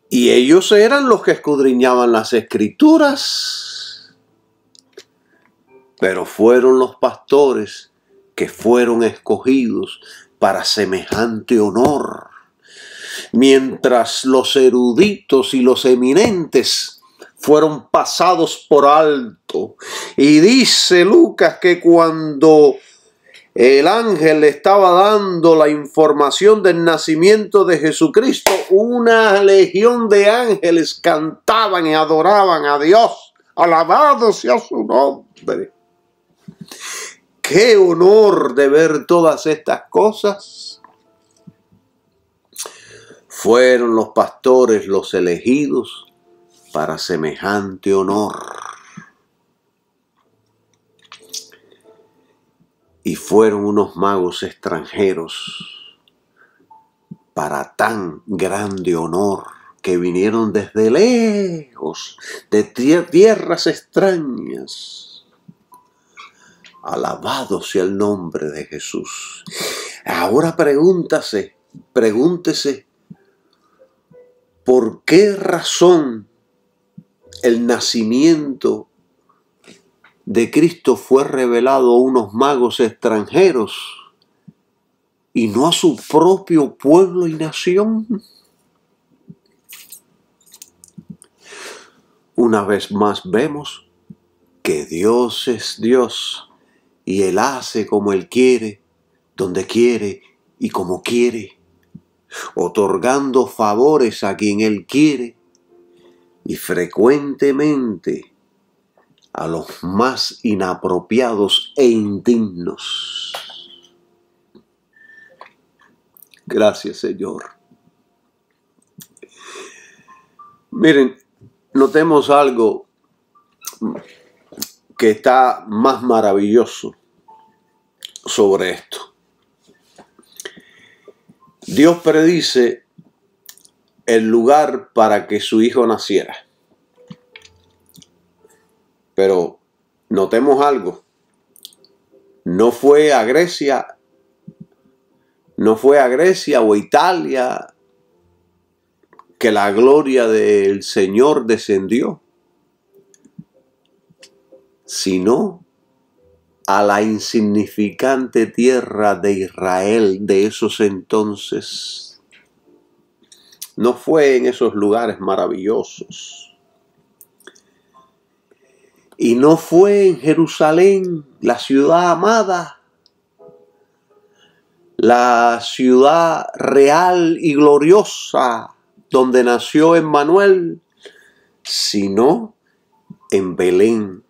Y ellos eran los que escudriñaban las escrituras. Pero fueron los pastores que fueron escogidos para semejante honor. Mientras los eruditos y los eminentes fueron pasados por alto. Y dice Lucas que cuando el ángel le estaba dando la información del nacimiento de Jesucristo, una legión de ángeles cantaban y adoraban a Dios. Alabado sea su nombre. ¡Qué honor de ver todas estas cosas! Fueron los pastores los elegidos para semejante honor. Y fueron unos magos extranjeros para tan grande honor, que vinieron desde lejos, de tierras extrañas. Alabado sea el nombre de Jesús. Ahora pregúntese, ¿por qué razón el nacimiento de Cristo fue revelado a unos magos extranjeros y no a su propio pueblo y nación? Una vez más vemos que Dios es Dios y Él hace como Él quiere, donde quiere y como quiere, otorgando favores a quien Él quiere y frecuentemente a los más inapropiados e indignos. Gracias, Señor. Miren, notemos algo que está más maravilloso sobre esto. Dios predice el lugar para que su hijo naciera. Pero notemos algo. No fue a Grecia o Italia que la gloria del Señor descendió, sino a la insignificante tierra de Israel de esos entonces. No fue en esos lugares maravillosos. Y no fue en Jerusalén, la ciudad amada, la ciudad real y gloriosa donde nació Emmanuel, sino en Belén,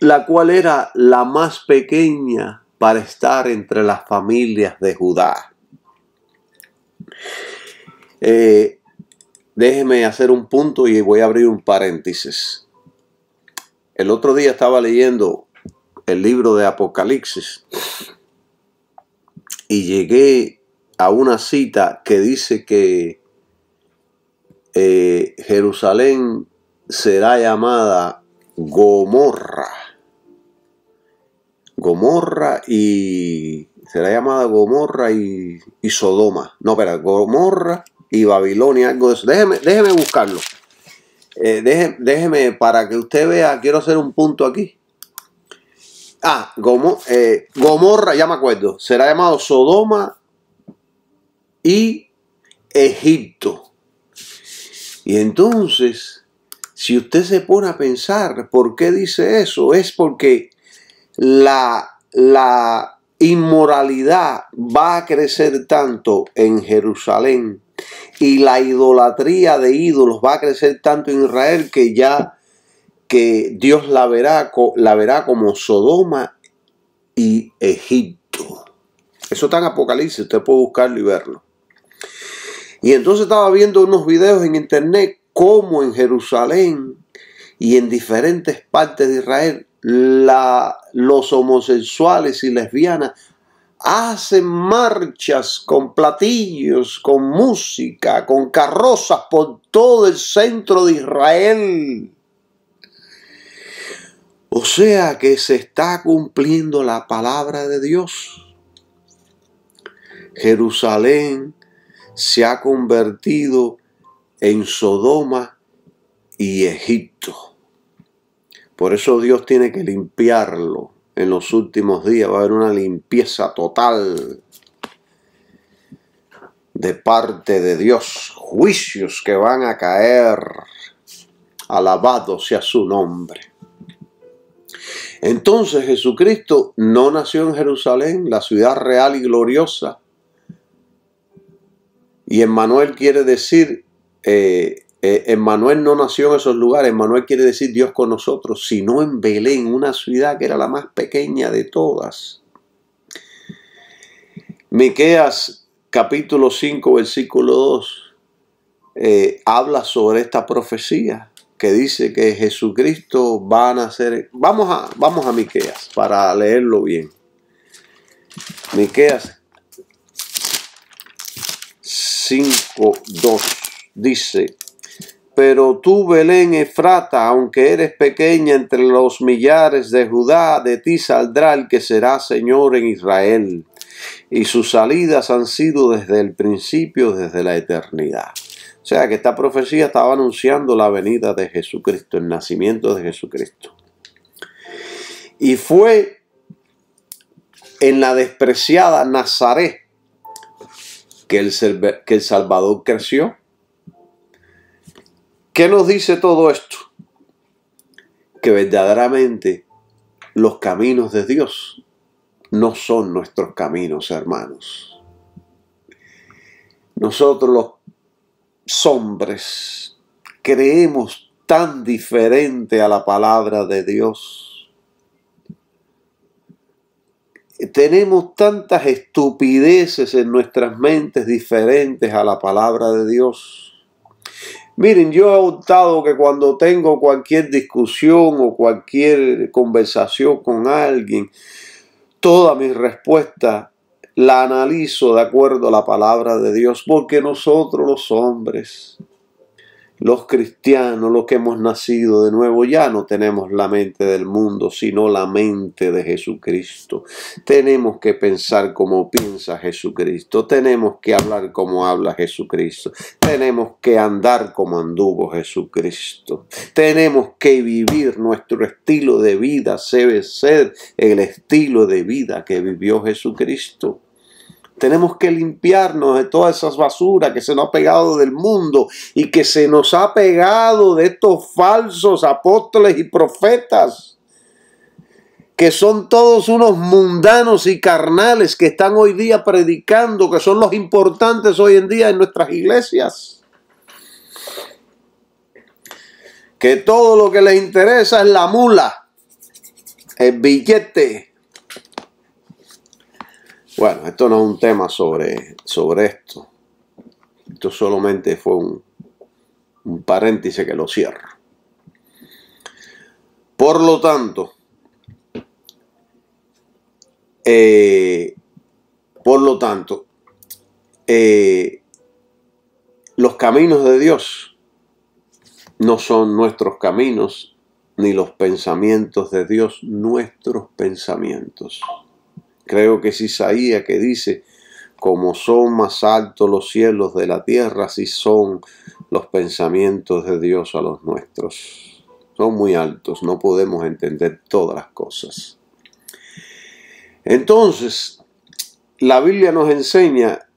la cual era la más pequeña para estar entre las familias de Judá. Déjeme hacer un punto y voy a abrir un paréntesis. El otro día estaba leyendo el libro de Apocalipsis y llegué a una cita que dice que Jerusalén será llamada Gomorra. Será llamada Gomorra y Sodoma. No, espera, Gomorra y Babilonia, algo de eso. Déjeme buscarlo. Déjeme para que usted vea, quiero hacer un punto aquí. Gomorra, ya me acuerdo, será llamado Sodoma y Egipto. Y entonces, si usted se pone a pensar por qué dice eso, es porque la inmoralidad va a crecer tanto en Jerusalén y la idolatría de ídolos va a crecer tanto en Israel que Dios la verá como Sodoma y Egipto. Eso está en Apocalipsis, usted puede buscarlo y verlo. Y entonces estaba viendo unos videos en internet cómo en Jerusalén y en diferentes partes de Israel los homosexuales y lesbianas hacen marchas con platillos, con música, con carrozas por todo el centro de Israel. O sea que se está cumpliendo la palabra de Dios. Jerusalén se ha convertido en Sodoma y Egipto. Por eso Dios tiene que limpiarlo. En los últimos días va a haber una limpieza total de parte de Dios. Juicios que van a caer. Alabado sea su nombre. Entonces Jesucristo no nació en Jerusalén, la ciudad real y gloriosa. Y Emmanuel quiere decir, Emmanuel no nació en esos lugares. Emmanuel quiere decir Dios con nosotros, sino en Belén, una ciudad que era la más pequeña de todas. Miqueas capítulo 5 versículo 2 habla sobre esta profecía que dice que Jesucristo va a nacer. Vamos a Miqueas para leerlo bien. Miqueas 5:2 dice: pero tú, Belén Efrata, aunque eres pequeña entre los millares de Judá, de ti saldrá el que será Señor en Israel, y sus salidas han sido desde el principio, desde la eternidad. O sea que esta profecía estaba anunciando la venida de Jesucristo, el nacimiento de Jesucristo. Y fue en la despreciada Nazaret que el Salvador creció. ¿Qué nos dice todo esto? Que verdaderamente los caminos de Dios no son nuestros caminos, hermanos. Nosotros los hombres creemos tan diferente a la palabra de Dios. Tenemos tantas estupideces en nuestras mentes diferentes a la palabra de Dios. Miren, yo he optado que cuando tengo cualquier discusión o cualquier conversación con alguien, toda mi respuesta la analizo de acuerdo a la palabra de Dios, porque nosotros los hombres, los cristianos, los que hemos nacido de nuevo, ya no tenemos la mente del mundo, sino la mente de Jesucristo. Tenemos que pensar como piensa Jesucristo, tenemos que hablar como habla Jesucristo, tenemos que andar como anduvo Jesucristo, tenemos que vivir nuestro estilo de vida, debe ser el estilo de vida que vivió Jesucristo. Tenemos que limpiarnos de todas esas basuras que se nos ha pegado del mundo y que se nos ha pegado de estos falsos apóstoles y profetas, que son todos unos mundanos y carnales que están hoy día predicando, que son los importantes hoy en día en nuestras iglesias. Que todo lo que les interesa es la mula, el billete. Bueno, esto no es un tema sobre esto. Esto solamente fue un paréntesis que lo cierro. Por lo tanto, los caminos de Dios no son nuestros caminos, ni los pensamientos de Dios nuestros pensamientos. Creo que es Isaías que dice: como son más altos los cielos de la tierra, así son los pensamientos de Dios a los nuestros. Son muy altos, no podemos entender todas las cosas. Entonces, la Biblia nos enseña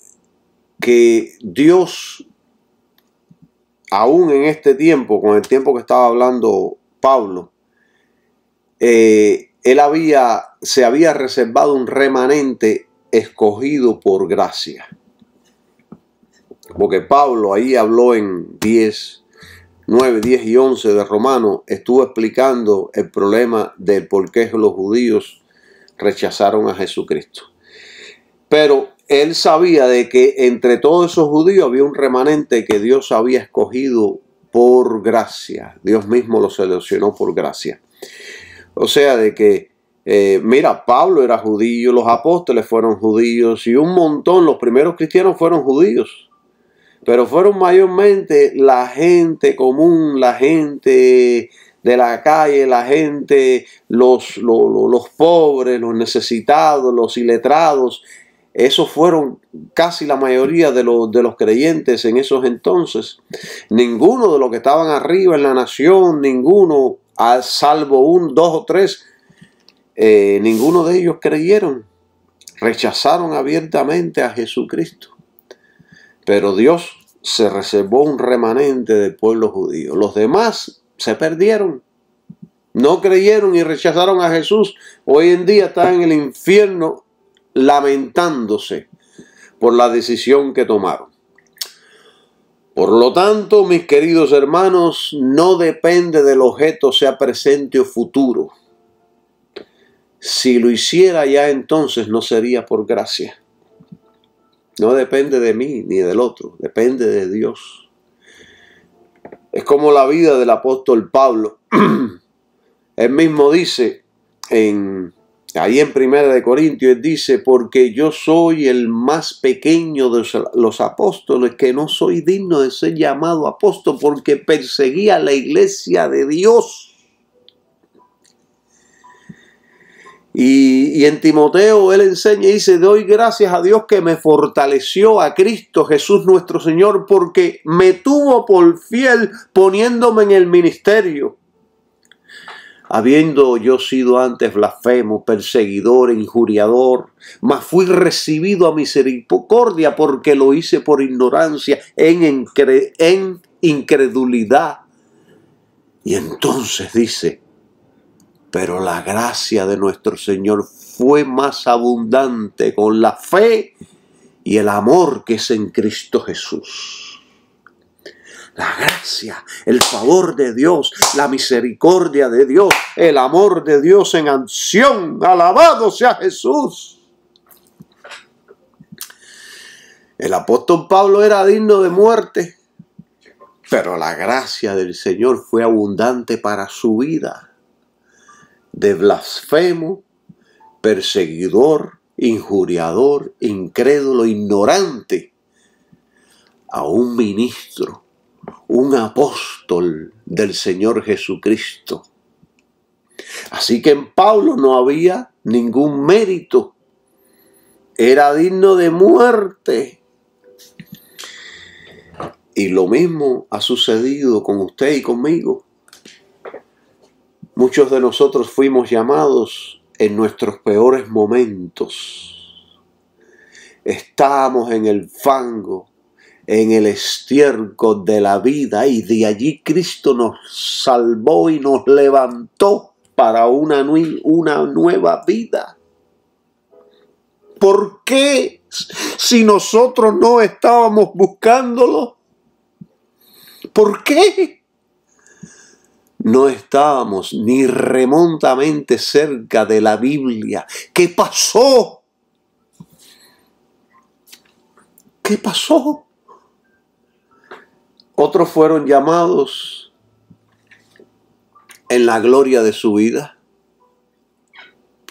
que Dios, aún en este tiempo, con el tiempo que estaba hablando Pablo, se había reservado un remanente escogido por gracia. Porque Pablo ahí habló en 9, 10 y 11 de Romanos, estuvo explicando el problema de por qué los judíos rechazaron a Jesucristo. Pero él sabía de que entre todos esos judíos había un remanente que Dios había escogido por gracia. Dios mismo lo seleccionó por gracia. O sea, de que, mira, Pablo era judío, los apóstoles fueron judíos y un montón, los primeros cristianos fueron judíos. Pero fueron mayormente la gente común, la gente de la calle, la gente, los pobres, los necesitados, los iletrados. Esos fueron casi la mayoría de los creyentes en esos entonces. Ninguno de los que estaban arriba en la nación, ninguno salvo dos o tres, ninguno de ellos creyeron. Rechazaron abiertamente a Jesucristo. Pero Dios se reservó un remanente del pueblo judío. Los demás se perdieron. No creyeron y rechazaron a Jesús. Hoy en día están en el infierno lamentándose por la decisión que tomaron. Por lo tanto, mis queridos hermanos, no depende del objeto, sea presente o futuro. Si lo hiciera ya, entonces no sería por gracia. No depende de mí ni del otro, depende de Dios. Es como la vida del apóstol Pablo. Él mismo dice, ahí en 1 Corintios, él dice, porque yo soy el más pequeño de los apóstoles, que no soy digno de ser llamado apóstol, porque perseguía la iglesia de Dios. Y en Timoteo él enseña y dice, doy gracias a Dios que me fortaleció a Cristo Jesús nuestro Señor, porque me tuvo por fiel poniéndome en el ministerio. Habiendo yo sido antes blasfemo, perseguidor, injuriador, mas fui recibido a misericordia porque lo hice por ignorancia, en incredulidad. Y entonces dice, pero la gracia de nuestro Señor fue más abundante con la fe y el amor que es en Cristo Jesús. La gracia, el favor de Dios, la misericordia de Dios, el amor de Dios en acción. Alabado sea Jesús. El apóstol Pablo era digno de muerte, pero la gracia del Señor fue abundante para su vida. De blasfemo, perseguidor, injuriador, incrédulo, ignorante, a un ministro, un apóstol del Señor Jesucristo. Así que en Pablo no había ningún mérito. Era digno de muerte. Y lo mismo ha sucedido con usted y conmigo. Muchos de nosotros fuimos llamados en nuestros peores momentos. Estábamos en el fango, en el estiércol de la vida, y de allí Cristo nos salvó y nos levantó para una nueva vida. ¿Por qué? Si nosotros no estábamos buscándolo. ¿Por qué? No estábamos ni remotamente cerca de la Biblia. ¿Qué pasó? ¿Qué pasó? Otros fueron llamados en la gloria de su vida,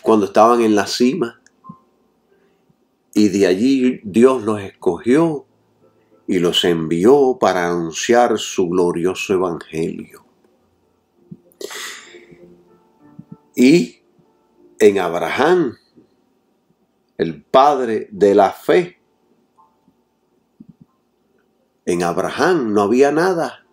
cuando estaban en la cima, y de allí Dios los escogió y los envió para anunciar su glorioso evangelio. Y en Abraham, el padre de la fe, en Abraham no había nada.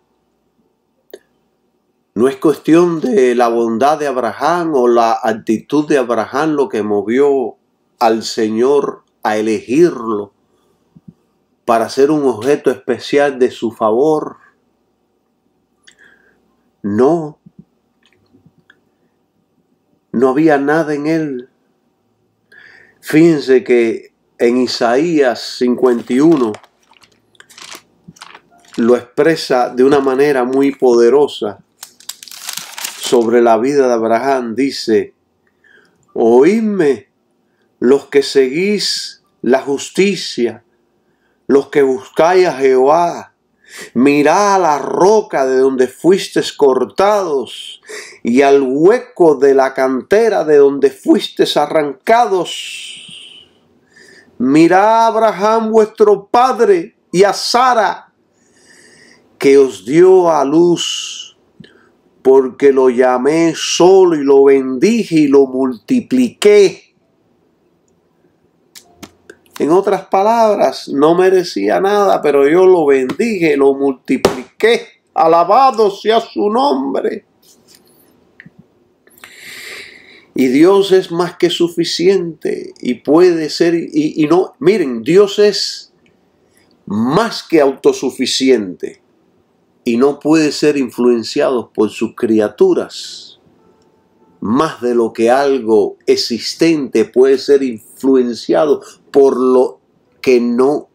No es cuestión de la bondad de Abraham o la actitud de Abraham lo que movió al Señor a elegirlo para ser un objeto especial de su favor. No había nada en él. Fíjense que en Isaías 51 lo expresa de una manera muy poderosa sobre la vida de Abraham. Dice, oídme los que seguís la justicia, los que buscáis a Jehová. Mirad a la roca de donde fuisteis cortados y al hueco de la cantera de donde fuisteis arrancados. Mirad a Abraham vuestro padre y a Sara, que os dio a luz, porque lo llamé solo y lo bendije y lo multipliqué. En otras palabras, no merecía nada, pero yo lo bendije, lo multipliqué. Alabado sea su nombre. Y Dios es más que suficiente y puede ser, y no, miren, Dios es más que autosuficiente y no puede ser influenciado por sus criaturas. Más de lo que algo existente puede ser influenciado por lo que no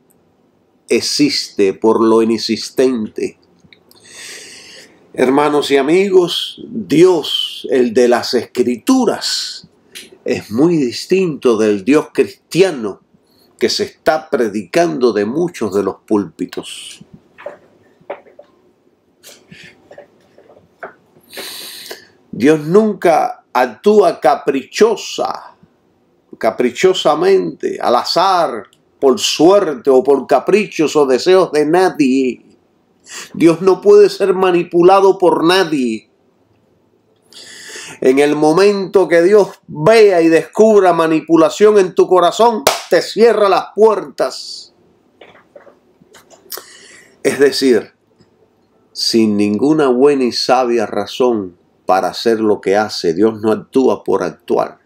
existe, por lo inexistente. Hermanos y amigos, Dios, el de las Escrituras, es muy distinto del Dios cristiano que se está predicando de muchos de los púlpitos. Dios nunca actúa caprichosamente, al azar, por suerte o por caprichos o deseos de nadie. Dios no puede ser manipulado por nadie. En el momento que Dios vea y descubra manipulación en tu corazón, te cierra las puertas. Es decir, sin ninguna buena y sabia razón para hacer lo que hace, Dios no actúa por actuar.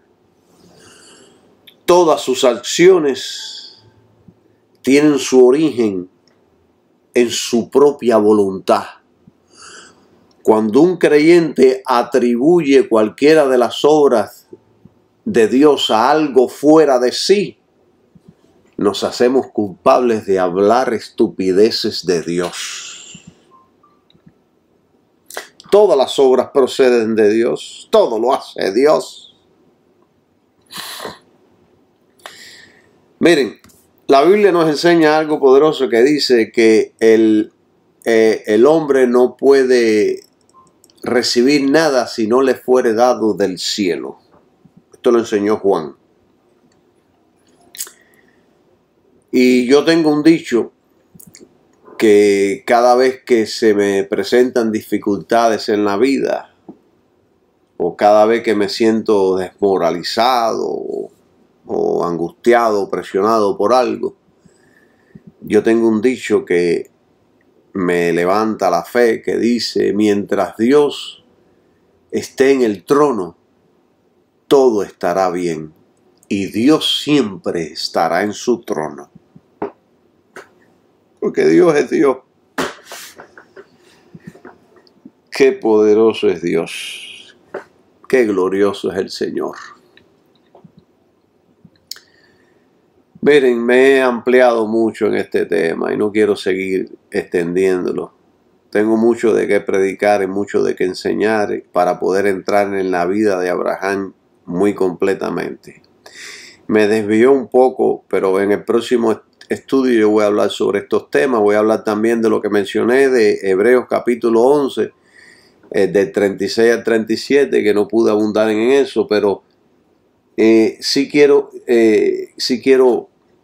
Todas sus acciones tienen su origen en su propia voluntad. Cuando un creyente atribuye cualquiera de las obras de Dios a algo fuera de sí, nos hacemos culpables de hablar estupideces de Dios. Todas las obras proceden de Dios, todo lo hace Dios. Miren, la Biblia nos enseña algo poderoso que dice que el hombre no puede recibir nada si no le fuere dado del cielo. Esto lo enseñó Juan. Y yo tengo un dicho que cada vez que se me presentan dificultades en la vida, o cada vez que me siento desmoralizado o angustiado, presionado por algo, yo tengo un dicho que me levanta la fe, que dice: mientras Dios esté en el trono, todo estará bien, y Dios siempre estará en su trono. Porque Dios es Dios. Qué poderoso es Dios. Qué glorioso es el Señor. Miren, me he ampliado mucho en este tema y no quiero seguir extendiéndolo. Tengo mucho de qué predicar y mucho de qué enseñar para poder entrar en la vida de Abraham muy completamente. Me desvió un poco, pero en el próximo estudio yo voy a hablar sobre estos temas. Voy a hablar también de lo que mencioné de Hebreos capítulo 11, del 36 al 37, que no pude abundar en eso, pero sí quiero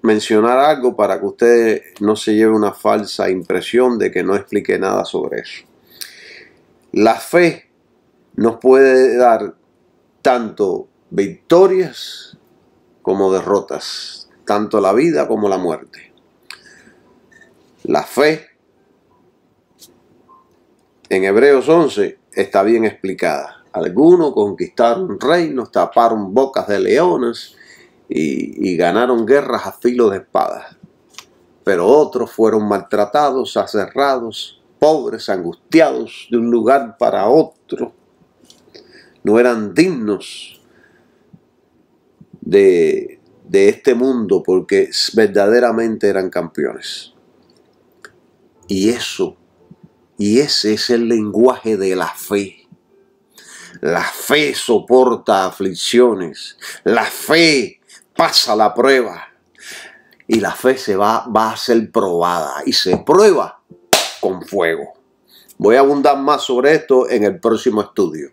mencionar algo para que usted no se lleve una falsa impresión de que no expliqué nada sobre eso. La fe nos puede dar tanto victorias como derrotas, tanto la vida como la muerte. La fe en Hebreos 11 está bien explicada. Algunos conquistaron reinos, taparon bocas de leones y ganaron guerras a filo de espadas. Pero otros fueron maltratados, aserrados, pobres, angustiados de un lugar para otro. No eran dignos de este mundo porque verdaderamente eran campeones. Y ese es el lenguaje de la fe. La fe soporta aflicciones. La fe pasa la prueba. Y la fe va a ser probada. Y se prueba con fuego. Voy a abundar más sobre esto en el próximo estudio.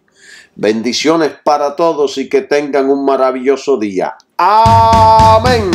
Bendiciones para todos y que tengan un maravilloso día. Amén.